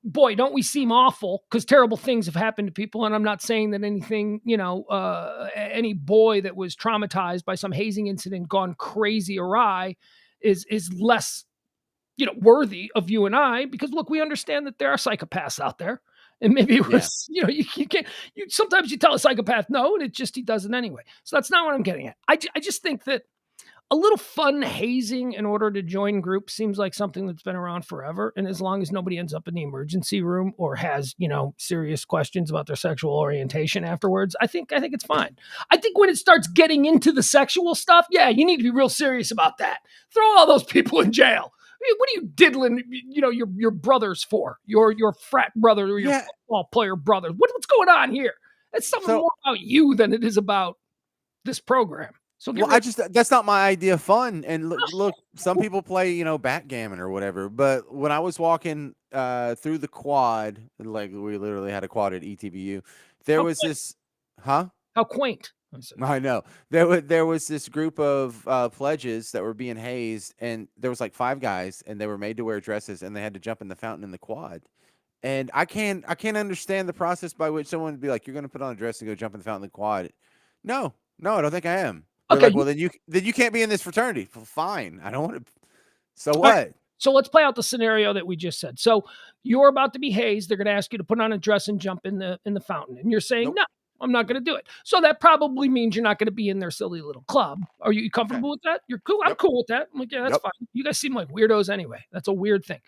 boy, don't we seem awful because terrible things have happened to people. And I'm not saying that anything, any boy that was traumatized by some hazing incident gone crazy awry is less, worthy of you and I, because look, we understand that there are psychopaths out there. And maybe it was, you can't, sometimes you tell a psychopath no, and he does it anyway. So that's not what I'm getting at. I just think that a little fun hazing in order to join groups seems like something that's been around forever. And as long as nobody ends up in the emergency room or has, serious questions about their sexual orientation afterwards, I think it's fine. I think when it starts getting into the sexual stuff, you need to be real serious about that. Throw all those people in jail. I mean, what are you diddling, your brothers for? Your frat brother or your football player brother? What's going on here? It's something more about you than it is about this program. So
that's not my idea of fun. And look, some people play, backgammon or whatever. But when I was walking through the quad, like we literally had a quad at ETBU, there was this, huh?
How quaint.
I know. There was this group of pledges that were being hazed, and there was like 5 guys, and they were made to wear dresses, and they had to jump in the fountain in the quad. And I can't understand the process by which someone would be like, you're going to put on a dress and go jump in the fountain in the quad. No, I don't think I am. Okay. Like, well, then you can't be in this fraternity. Well, fine. I don't want to. So what? Right.
So let's play out the scenario that we just said. So you're about to be hazed. They're going to ask you to put on a dress and jump in the fountain. And you're saying, no. I'm not going to do it. So that probably means you're not going to be in their silly little club. Are you comfortable with that? You're cool. I'm cool with that. I'm like, yeah, that's fine. You guys seem like weirdos anyway. That's a weird thing.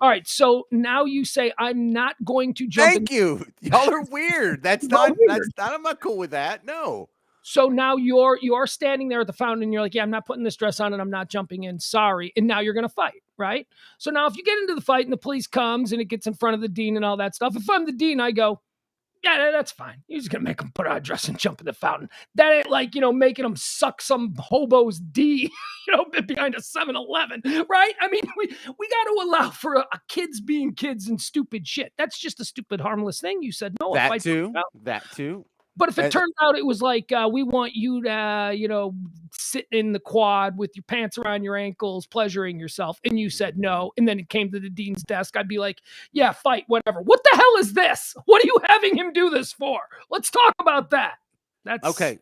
All right. So now you say, I'm not going to jump.
Thank you. Y'all are weird. I'm not cool with that. No.
So now you are standing there at the fountain and you're like, yeah, I'm not putting this dress on and I'm not jumping in. Sorry. And now you're going to fight, right? So now if you get into the fight and the police comes and it gets in front of the dean and all that stuff, if I'm the dean, I go, yeah, that's fine. You're just going to make them put on a dress and jump in the fountain. That ain't like, making them suck some hobo's D, behind a 7-Eleven, right? I mean, we got to allow for a kids being kids and stupid shit. That's just a stupid, harmless thing. You said no.
That too.
But if it turns out it was like, we want you to, sit in the quad with your pants around your ankles, pleasuring yourself, and you said no, and then it came to the dean's desk, I'd be like, yeah, fight, whatever. What the hell is this? What are you having him do this for? Let's talk about that. That's
okay.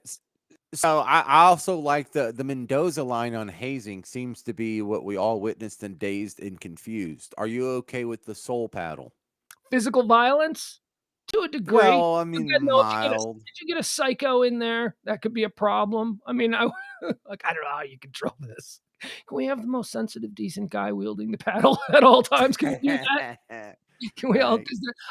So I also like the Mendoza line on hazing seems to be what we all witnessed in Dazed and Confused. Are you okay with the soul paddle?
Physical violence? To a degree.
Well, I mean, mild.
If you get a psycho in there, that could be a problem. I mean, I don't know how you control this. Can we have the most sensitive, decent guy wielding the paddle at all times? Can we do that? Can we all?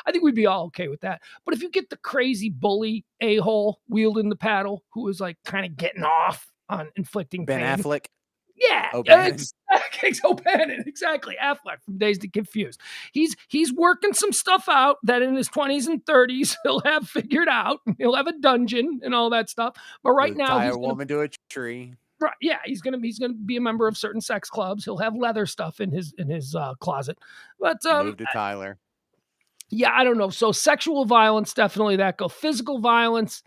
I think we'd be all okay with that. But if you get the crazy bully a-hole wielding the paddle, who is like kind of getting off on inflicting
Ben
pain.
Affleck.
Yeah, O'Bannon, exactly. Affleck from Dazed and Confused. He's working some stuff out that in his 20s and 30s he'll have figured out. He'll have a dungeon and all that stuff. But right now,
tie a woman to a tree.
Right, yeah, he's gonna be a member of certain sex clubs. He'll have leather stuff in his closet. But
move to Tyler.
Yeah, I don't know. So sexual violence, definitely that go. Physical violence.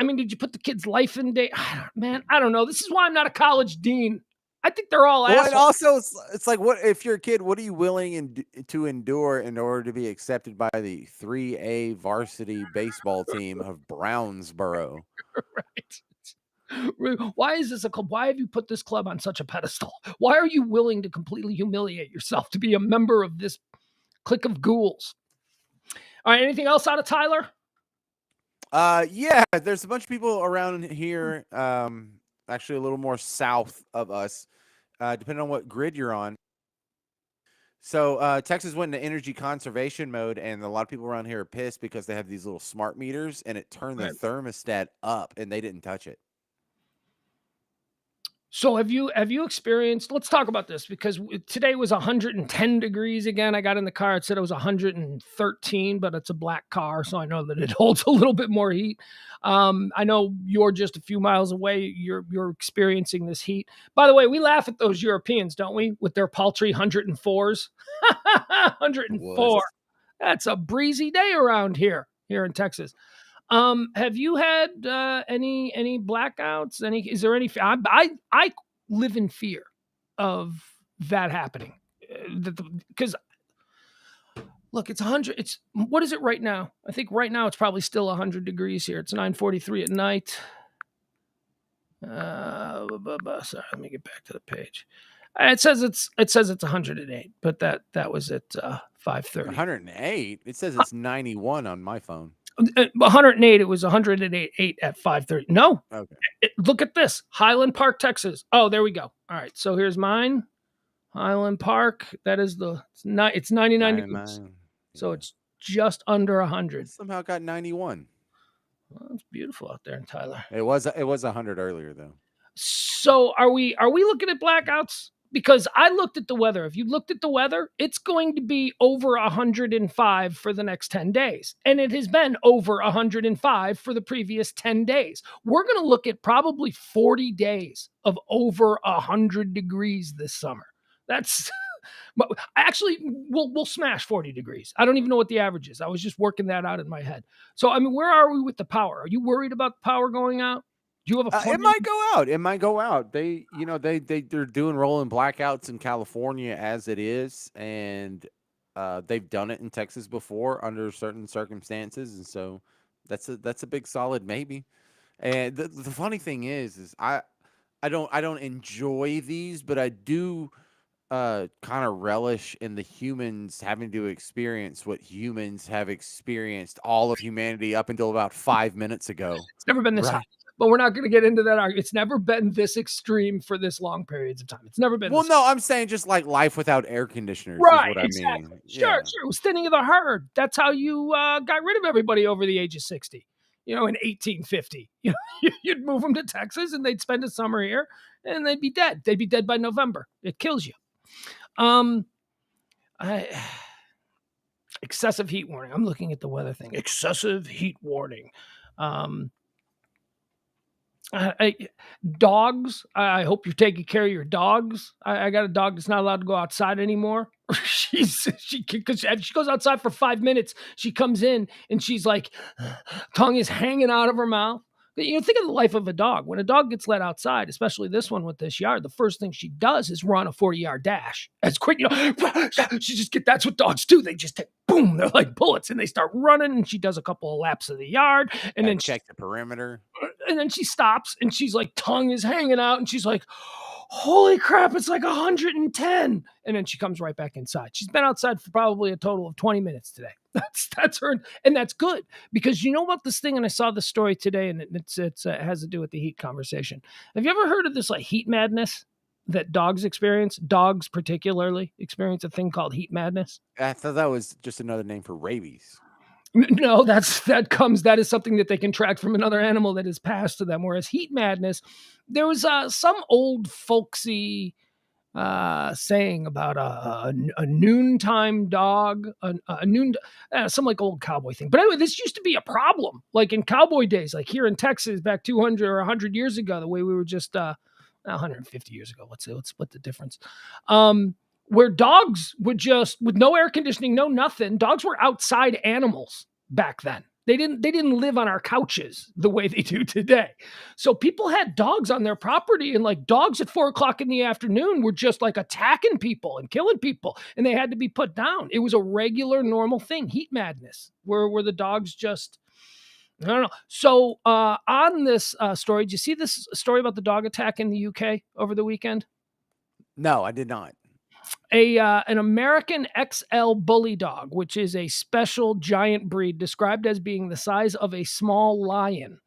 I mean, did you put the kid's life in danger? Man, I don't know. This is why I'm not a college dean. I think they're all assholes.
And also, it's like, what if you're a kid? What are you willing to endure in order to be accepted by the 3A varsity baseball team of Brownsboro?
Right. Why is this a club? Why have you put this club on such a pedestal? Why are you willing to completely humiliate yourself to be a member of this clique of ghouls? All right. Anything else out of Tyler?
Yeah, there's a bunch of people around here, actually a little more south of us, depending on what grid you're on. So Texas went into energy conservation mode, and a lot of people around here are pissed because they have these little smart meters, and it turned the thermostat up, and they didn't touch it.
So have you experienced, let's talk about this, because today was 110 degrees again. I got in the car. It said it was 113, but it's a black car. So I know that it holds a little bit more heat. I know you're just a few miles away. You're experiencing this heat. By the way, we laugh at those Europeans, don't we? With their paltry 104s. 104. That's a breezy day around here in Texas. Have you had any blackouts? Is there any? I live in fear of that happening, because look, it's 100. It's what is it right now? I think right now it's probably still 100 degrees here. It's 9:43 at night. Sorry, let me get back to the page. It says it's 108, but that was at 5:30.
108. It says it's 91 on my phone.
108. It was 108 at 5:30. No.
Okay.
Look at this. Highland Park, Texas. Oh, there we go. All right. So here's mine. Highland Park. That is it's 99 degrees. So it's just under 100.
Somehow got 91.
Well, it's beautiful out there in Tyler.
It was 100 earlier though.
So are we looking at blackouts? Because I looked at the weather. If you looked at the weather, it's going to be over 105 for the next 10 days. And it has been over 105 for the previous 10 days. We're going to look at probably 40 days of over 100 degrees this summer. That's actually, we'll smash 40 degrees. I don't even know what the average is. I was just working that out in my head. So, I mean, where are we with the power? Are you worried about the power going out? Do you have a
it might go out. It might go out. They're doing rolling blackouts in California as it is, and they've done it in Texas before under certain circumstances, and so that's a big solid maybe. And the funny thing is I don't enjoy these, but I do kind of relish in the humans having to experience what humans have experienced all of humanity up until about 5 minutes ago.
It's never been this high. But we're not going to get into that argument. It's never been this extreme for this long periods of time. It's never been.
Well, no, I'm saying just like life without air conditioners
right,
is what
exactly.
I mean.
Sure. It was thinning of the herd. That's how you got rid of everybody over the age of 60. In 1850, you'd move them to Texas and they'd spend a summer here and they'd be dead. They'd be dead by November. It kills you. Excessive heat warning. I'm looking at the weather thing. Excessive heat warning. Dogs. I hope you're taking care of your dogs. I got a dog that's not allowed to go outside anymore. Because she goes outside for 5 minutes. She comes in and she's like, tongue is hanging out of her mouth. Think of the life of a dog. When a dog gets let outside, especially this one with this yard, the first thing she does is run a 40-yard dash. As quick, that's what dogs do. They just take, boom, they're like bullets and they start running and she does a couple of laps of the yard and then
check the perimeter.
And then she stops and she's like, tongue is hanging out and she's like, holy crap, it's like 110. And then she comes right back inside. She's been outside for probably a total of 20 minutes today. That's her. And that's good because you know about this thing. And I saw this story today and it has to do with the heat conversation. Have you ever heard of this like heat madness that dogs experience? Dogs particularly experience a thing called heat madness.
I thought that was just another name for rabies.
No, that is something that they contract from another animal that is passed to them. Whereas heat madness, there was some old folksy saying about a noontime dog, some like old cowboy thing. But anyway, this used to be a problem, like in cowboy days, like here in Texas back 200 or 100 years ago, the way we were just 150 years ago. Let's split the difference. Where dogs would just, with no air conditioning, no nothing, dogs were outside animals back then. They didn't live on our couches the way they do today. So people had dogs on their property and like dogs at 4:00 in the afternoon were just like attacking people and killing people and they had to be put down. It was a regular, normal thing, heat madness, where the dogs just, I don't know. So on this story, did you see this story about the dog attack in the UK over the weekend?
No, I did not.
An American XL bully dog, which is a special giant breed described as being the size of a small lion,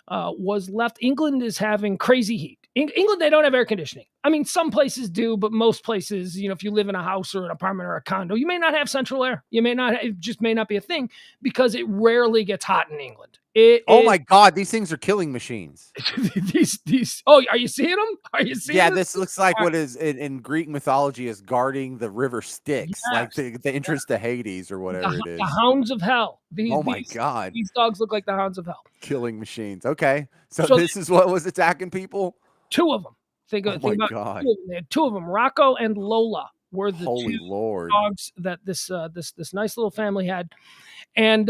was left. England is having crazy heat. England, they don't have air conditioning. I mean, some places do, but most places, if you live in a house or an apartment or a condo, you may not have central air. It just may not be a thing because it rarely gets hot in England.
My God, these things are killing machines.
these. Oh, are you seeing them? Are you seeing?
Yeah, this looks like what is in Greek mythology is guarding the river Styx, like the entrance to Hades or whatever it is.
The hounds of hell.
My God,
these dogs look like the hounds of hell.
Killing machines. Okay, so this is what was attacking people.
2 of them. Think about
God.
They had 2 of them. Rocco and Lola were the
Holy
2
Lord
dogs that this nice little family had. And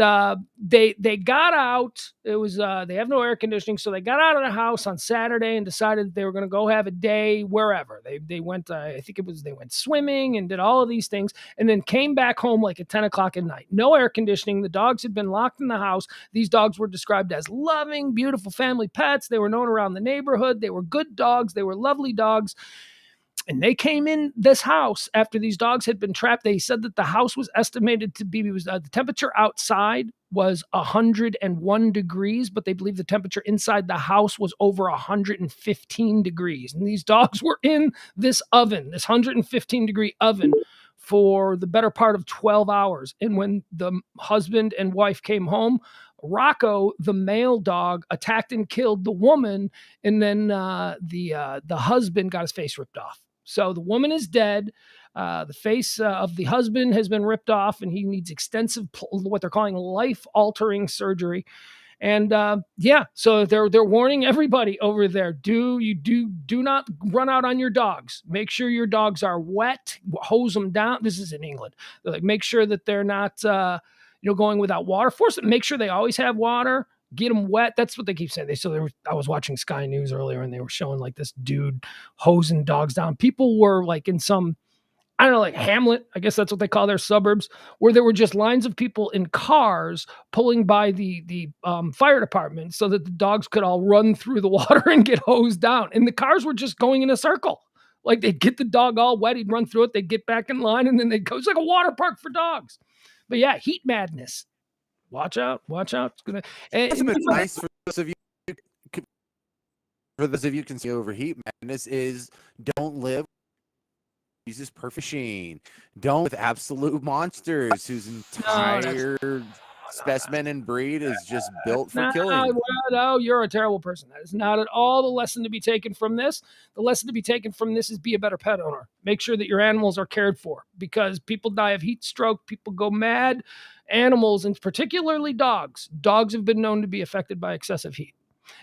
they got out. It was they have no air conditioning, so they got out of the house on Saturday and decided that they were going to go have a day wherever. They went. I think they went swimming and did all of these things, and then came back home like at 10:00 at night. No air conditioning. The dogs had been locked in the house. These dogs were described as loving, beautiful family pets. They were known around the neighborhood. They were good dogs. They were lovely dogs. And they came in this house after these dogs had been trapped. They said that the house was estimated to be, the temperature outside was 101 degrees, but they believe the temperature inside the house was over 115 degrees. And these dogs were in this oven, this 115 degree oven, for the better part of 12 hours. And when the husband and wife came home, Rocco, the male dog, attacked and killed the woman, and then the husband got his face ripped off. So the woman is dead. The face of the husband has been ripped off, and he needs extensive, what they're calling life-altering surgery. And so they're warning everybody over there: do not run out on your dogs. Make sure your dogs are wet. Hose them down. This is in England. They're like, make sure that they're not going without water. Force them. Make sure they always have water. Get them wet. That's what they keep saying. I was watching Sky News earlier and they were showing like this dude hosing dogs down. People were like in some, I don't know, like Hamlet, I guess that's what they call their suburbs, where there were just lines of people in cars pulling by the fire department so that the dogs could all run through the water and get hosed down. And the cars were just going in a circle. Like they'd get the dog all wet, he'd run through it, they'd get back in line, and then they'd go. It's like a water park for dogs. But yeah, heat madness. Watch out! Watch out! It's gonna.
That's advice for those of you. For those of you can see over heat madness is don't live. Jesus perfect machine. Don't with absolute monsters whose entire specimen and breed is just built for killing.
No, you're a terrible person. That is not at all the lesson to be taken from this. The lesson to be taken from this is be a better pet owner. Make sure that your animals are cared for, because people die of heat stroke. People go mad. Animals, and particularly dogs. Dogs have been known to be affected by excessive heat.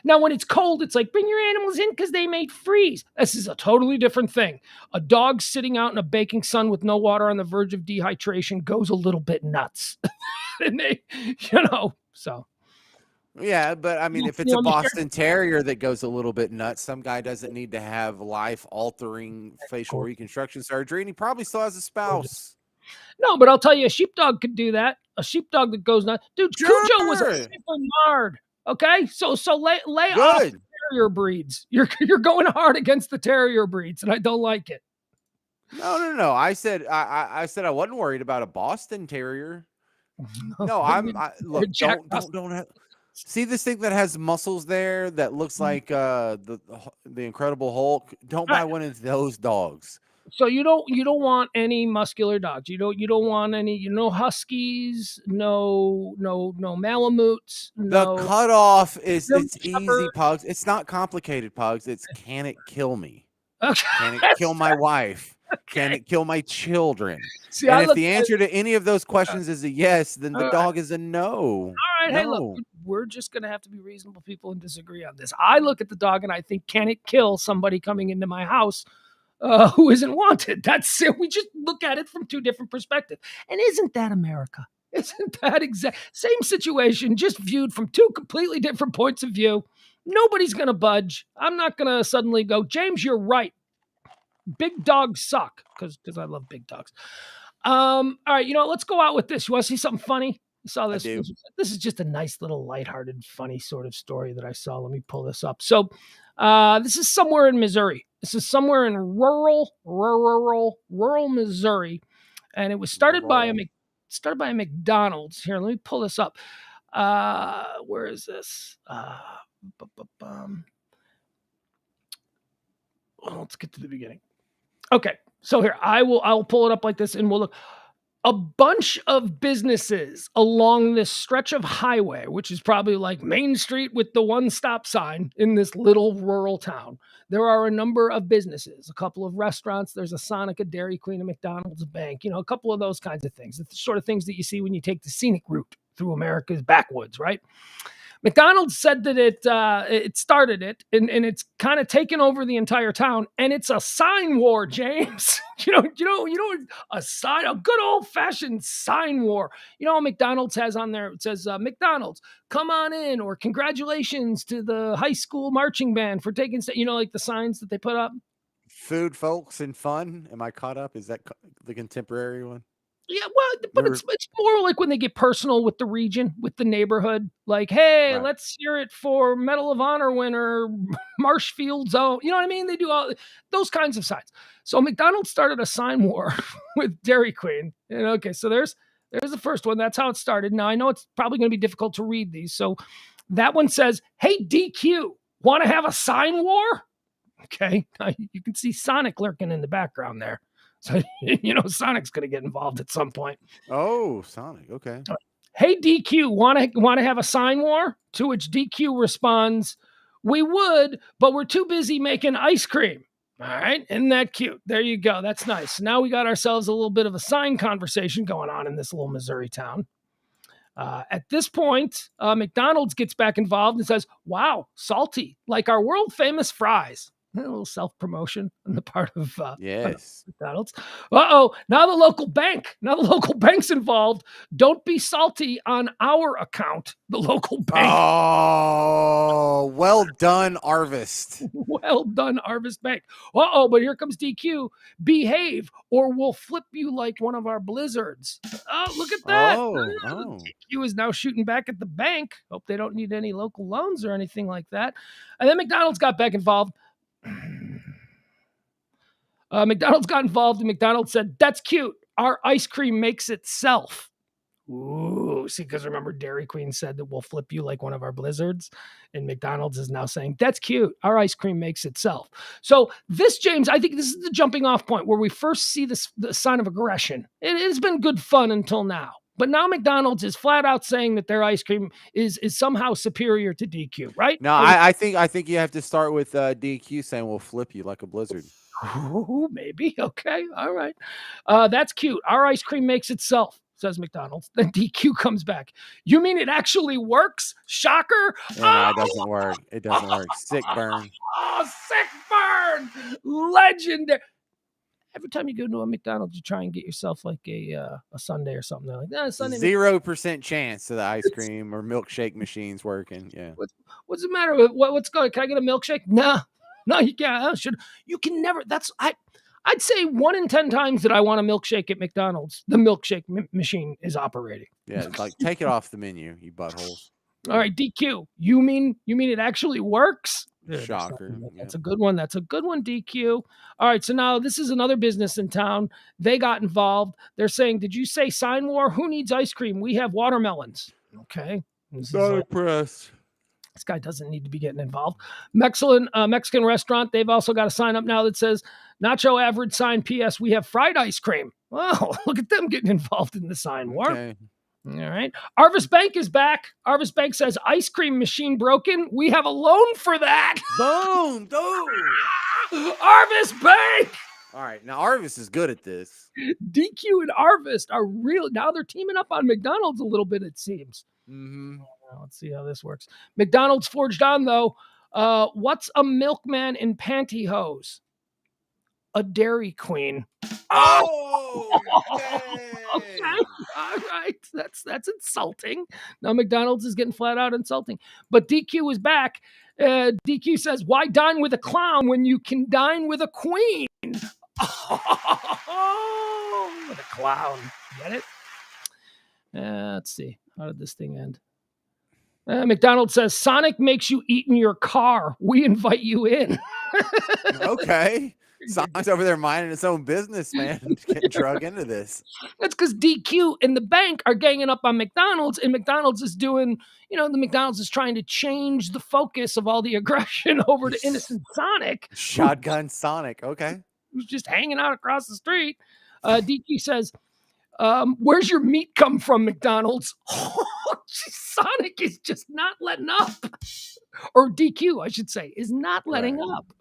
Now, when it's cold, it's like, bring your animals in because they may freeze. This is a totally different thing. A dog sitting out in a baking sun with no water on the verge of dehydration goes a little bit nuts. And they, so.
Yeah, but I mean, if it's a Boston Terrier that goes a little bit nuts, some guy doesn't need to have life-altering facial reconstruction surgery, and he probably still has a spouse.
No, but I'll tell you, a sheepdog could do that. A sheepdog that goes nuts. Dude, Cujo was a simple yard. Okay, so lay off the terrier breeds. You're going hard against the terrier breeds, and I don't like it.
No. I said I wasn't worried about a Boston Terrier. No, look. Don't have, see this thing that has muscles there that looks like the Incredible Hulk. Don't buy one of those dogs.
So you don't want any muscular dogs. You don't want any, huskies, no Malamutes.
The cutoff is it's easy, Pugs. It's not complicated, Pugs. It's can it kill me?
Okay.
Can it kill my wife? Okay. Can it kill my children?
See,
and if the answer to any of those questions is a yes, then the dog is a no.
All right, no. Hey, look, we're just gonna have to be reasonable people and disagree on this. I look at the dog and I think, can it kill somebody coming into my house who isn't wanted? That's it. We just look at it from two different perspectives. And isn't that America? Isn't that exact same situation, just viewed from two completely different points of view? Nobody's going to budge. I'm not going to suddenly go, James, you're right. Big dogs suck, because I love big dogs. All right, let's go out with this. You want to see something funny? You saw this. This is just a nice little lighthearted, funny sort of story that I saw. Let me pull this up. So this is somewhere in Missouri. This is somewhere in rural Missouri, and it was started by a McDonald's. Here, let me pull this up. Where is this? Well, let's get to the beginning. Okay, so here I'll pull it up like this, and we'll look. A bunch of businesses along this stretch of highway, which is probably like Main Street with the one stop sign in this little rural town. There are a number of businesses, a couple of restaurants. There's a Sonic, a Dairy Queen, a McDonald's, a bank, a couple of those kinds of things. It's the sort of things that you see when you take the scenic route through America's backwoods, right? McDonald's said that it started it, and it's kind of taken over the entire town, and it's a sign war, James. A sign, a good old fashioned sign war. McDonald's has on there, it says McDonald's, come on in, or congratulations to the high school marching band for taking, like the signs that they put up.
Food, folks, and fun. Am I caught up? Is that the contemporary one?
Yeah, well, but it's more like when they get personal with the region, with the neighborhood. Like, hey, let's hear it for Medal of Honor winner Marshfield Zone. You know what I mean? They do all those kinds of signs. So McDonald's started a sign war with Dairy Queen. And okay, so there's the first one. That's how it started. Now I know it's probably going to be difficult to read these. So that one says, "Hey DQ, want to have a sign war?" Okay, you can see Sonic lurking in the background there. So, Sonic's going to get involved at some point.
Oh, Sonic. Okay.
Hey, DQ, want to have a sign war? To which DQ responds, "We would, but we're too busy making ice cream." All right. Isn't that cute? There you go. That's nice. Now we got ourselves a little bit of a sign conversation going on in this little Missouri town. At this point, McDonald's gets back involved and says, "Wow, salty, like our world famous fries." A little self-promotion on the part of McDonald's. Now the local bank's involved. "Don't be salty on our account." The local bank.
Oh, well done, Arvist.
Well done, Arvist Bank. But here comes DQ. "Behave or we'll flip you like one of our blizzards." Oh, look at that. DQ is now shooting back at the bank. Hope they don't need any local loans or anything like that. And then McDonald's got back involved. McDonald's got involved, and McDonald's said, "That's cute. Our ice cream makes itself." Ooh, see, because remember, Dairy Queen said that we'll flip you like one of our blizzards, and McDonald's is now saying, "That's cute. Our ice cream makes itself." So this, James, I think this is the jumping off point where we first see the sign of aggression. It has been good fun until now. But now McDonald's is flat out saying that their ice cream is somehow superior to DQ, right?
No, I think you have to start with DQ saying we'll flip you like a blizzard.
Ooh, maybe. Okay. All right. That's cute. Our ice cream makes itself, says McDonald's. Then DQ comes back. You mean it actually works? Shocker.
Yeah, it doesn't work. It doesn't work. Sick burn.
Oh, sick burn. Legendary. Every time you go to a McDonald's, you try and get yourself like a sundae or something. They're like, Sunday.
0% chance of the ice cream or milkshake machines working. Yeah.
What's the matter with what's going? Can I get a milkshake? No, you can't. You can never. I'd say 1 in 10 times that I want a milkshake at McDonald's, the milkshake machine is operating.
Yeah, like take it off the menu, you buttholes.
All right, DQ. You mean it actually works?
Shocker.
That's a good one. That's a good one, DQ. All right, so now this is another business in town. They got involved. They're saying, "Did you say sign war? Who needs ice cream? We have watermelons." Okay.
Sonic press.
This guy doesn't need to be getting involved. Mexican restaurant. They've also got a sign up now that says, "Nacho average sign. P.S. We have fried ice cream." Oh, look at them getting involved in the sign war. Okay. All right. Arvis Bank is back. Arvis Bank says, "Ice cream machine broken. We have a loan for that."
Boom.
Arvis Bank.
All right. Now, Arvis is good at this.
DQ and Arvis are real. Now they're teaming up on McDonald's a little bit, it seems.
Mm-hmm.
Let's see how this works. McDonald's forged on, though. What's a milkman in pantyhose? A Dairy Queen.
Oh,
okay. All right. That's insulting. Now McDonald's is getting flat out insulting. But DQ is back. DQ says, "Why dine with a clown when you can dine with a queen?" Oh, with a clown. Get it? Let's see. How did this thing end? McDonald's says, "Sonic makes you eat in your car. We invite you in."
Okay. Sonic's over there minding its own business, man. Getting drug into this.
That's because DQ and the bank are ganging up on McDonald's, and McDonald's is doing, the McDonald's is trying to change the focus of all the aggression over to innocent Sonic.
Shotgun Sonic. Okay.
Who's just hanging out across the street. DQ says, "Where's your meat come from, McDonald's?" Sonic is just not letting up. Or DQ, I should say, is not letting up.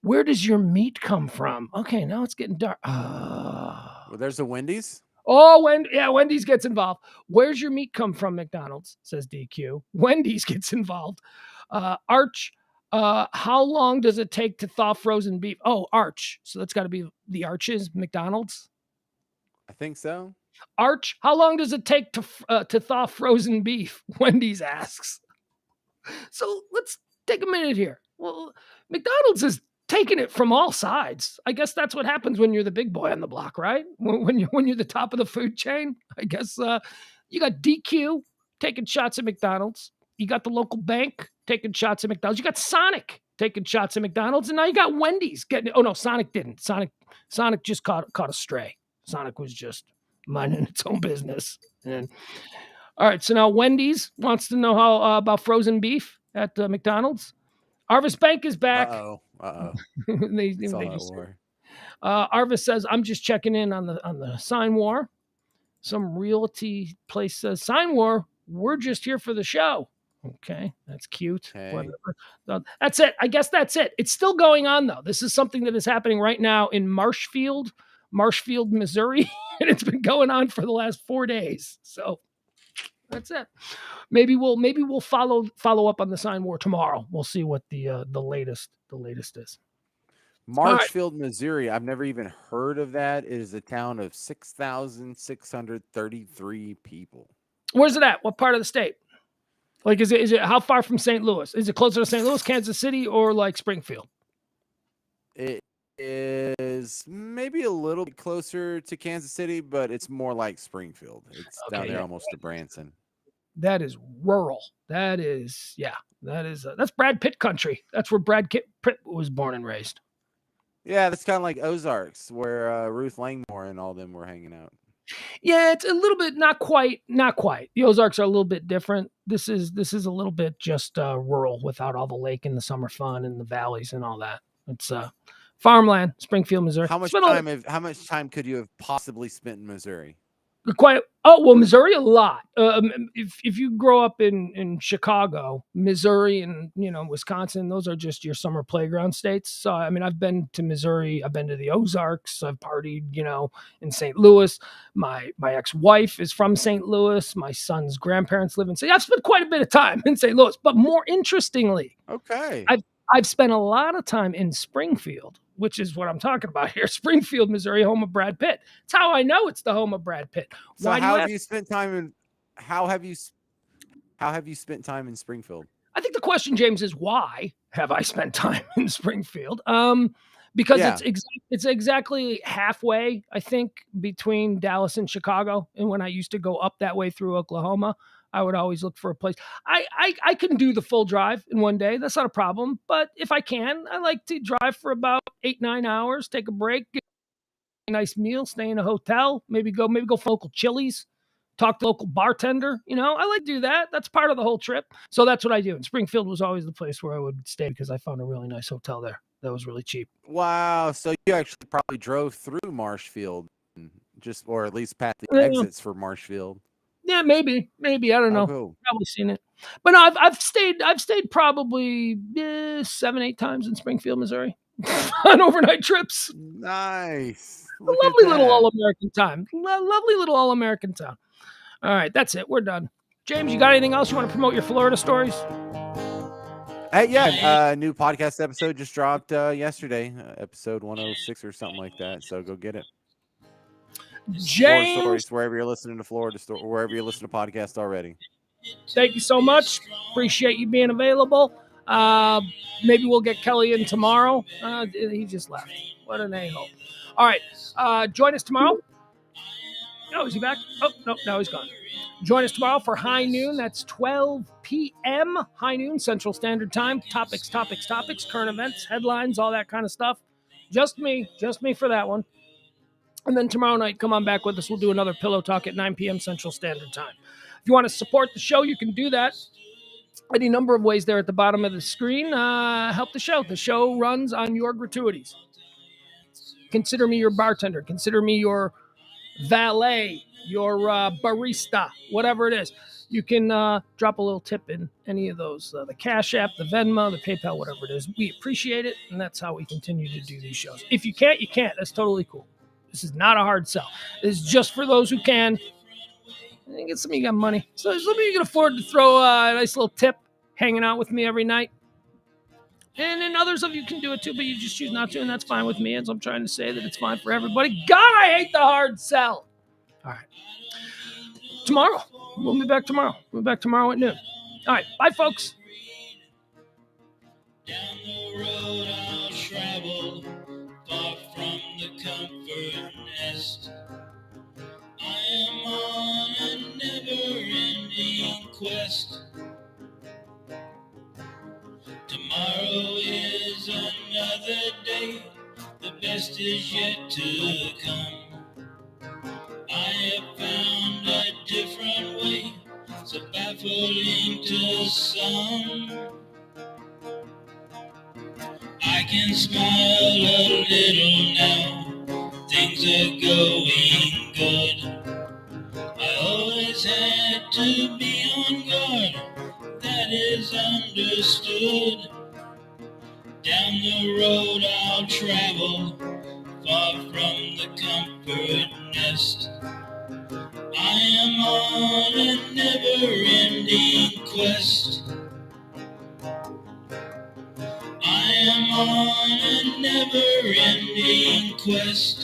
"Where does your meat come from?" Okay, now it's getting dark.
Well, there's a Wendy's.
Oh, Wendy's gets involved. "Where's your meat come from, McDonald's?" says DQ. Wendy's gets involved. Arch, how long does it take to thaw frozen beef? Oh, Arch. So that's got to be the Arches, McDonald's.
I think so.
Arch, how long does it take to thaw frozen beef? Wendy's asks. So let's take a minute here. Well, McDonald's is taking it from all sides. I guess that's what happens when you're the big boy on the block, right? When you're the top of the food chain. I guess you got DQ taking shots at McDonald's. You got the local bank taking shots at McDonald's. You got Sonic taking shots at McDonald's, and now you got Wendy's getting. Oh no, Sonic didn't. Sonic just caught a stray. Sonic was just minding its own business. And all right, so now Wendy's wants to know how about frozen beef at McDonald's. Arvis Bank is back. Arvis says, "I'm just checking in on the sign war." Some realty place says, "Sign war, we're just here for the show." Okay, that's cute. Okay. That's it. I guess that's it. It's still going on, though. This is something that is happening right now in Marshfield, Missouri, and it's been going on for the last 4 days. So that's it. Maybe we'll follow up on the sign war tomorrow. We'll see what the latest is.
Marshfield, Missouri. I've never even heard of that. It is a town of 6,633 people.
Where's it at? What part of the state? Like, is it how far from St. Louis? Is it closer to St. Louis, Kansas City, or like Springfield?
It is maybe a little bit closer to Kansas City, but it's more like Springfield. It's down there almost to Branson.
That is rural. That is, that's Brad Pitt country. That's where Brad Pitt was born and raised.
Yeah, that's kind of like Ozarks, where Ruth Langmore and all them were hanging out.
Yeah, it's a little bit not quite. The Ozarks are a little bit different. This is a little bit just rural without all the lake and the summer fun and the valleys and all that. It's farmland, Springfield, Missouri.
How much time could you have possibly spent in Missouri?
Missouri a lot. If you grow up in Chicago, Missouri, and Wisconsin, those are just your summer playground states. So I mean, I've been to Missouri, I've been to the Ozarks, I've partied, in St. Louis. My ex-wife is from St. Louis. My son's grandparents live in St. I've spent quite a bit of time in St. Louis, but more interestingly,
okay,
I've spent a lot of time in Springfield, which is what I'm talking about here. Springfield, Missouri, home of Brad Pitt. It's how I know it's the home of Brad Pitt.
So how have you spent time in Springfield?
I think the question, James, is why have I spent time in Springfield? Because it's exactly halfway, I think, between Dallas and Chicago. And when I used to go up that way through Oklahoma, I would always look for a place. I can do the full drive in one day. That's not a problem. But if I can, I like to drive for about 8-9 hours, take a break, get a nice meal, stay in a hotel, maybe go for local Chili's, talk to local bartender. I like to do that. That's part of the whole trip. So that's what I do. And Springfield was always the place where I would stay because I found a really nice hotel there that was really cheap.
Wow. So you actually probably drove through Marshfield, or at least past the exits for Marshfield.
Yeah, maybe. I don't know.
Cool.
Probably seen it. But no, I've stayed probably 7-8 times in Springfield, Missouri on overnight trips.
Nice.
A lovely little all-American time. Lovely little all-American town. All right, that's it. We're done. James, you got anything else you want to promote your Florida stories?
Hey, new podcast episode just dropped yesterday, episode 106 or something like that. So go get it.
James,
Florida stories wherever you're listening to wherever you listen to podcasts already.
Thank you so much. Appreciate you being available. Maybe we'll get Kelly in tomorrow. He just left. What an a-hole. All right. Join us tomorrow. Oh, is he back? Oh, no, now he's gone. Join us tomorrow for High Noon. That's 12 p.m. High Noon Central Standard Time. Topics, current events, headlines, all that kind of stuff. Just me for that one. And then tomorrow night, come on back with us. We'll do another Pillow Talk at 9 p.m. Central Standard Time. If you want to support the show, you can do that any number of ways there at the bottom of the screen. Help the show. The show runs on your gratuities. Consider me your bartender. Consider me your valet, your barista, whatever it is. You can drop a little tip in any of those. The Cash App, the Venmo, the PayPal, whatever it is. We appreciate it, and that's how we continue to do these shows. If you can't, you can't. That's totally cool. This is not a hard sell. This is just for those who can. I think some of you got money. So some of you can afford to throw a nice little tip hanging out with me every night. And then others of you can do it too, but you just choose not to, and that's fine with me, as I'm trying to say that it's fine for everybody. God, I hate the hard sell. All right. Tomorrow. We'll be back tomorrow. We'll be back tomorrow at noon. All right. Bye, folks.
Down the road I'll travel, far from the comfort nest. I am on a never-ending quest. Tomorrow is another day, the best is yet to come. I have found a different way, so baffling to some. I can smile a little now, things are going good. I always had to be on guard, that is understood. Down the road I'll travel, far from the comfort nest. I am on a never-ending quest. I am on a never-ending quest.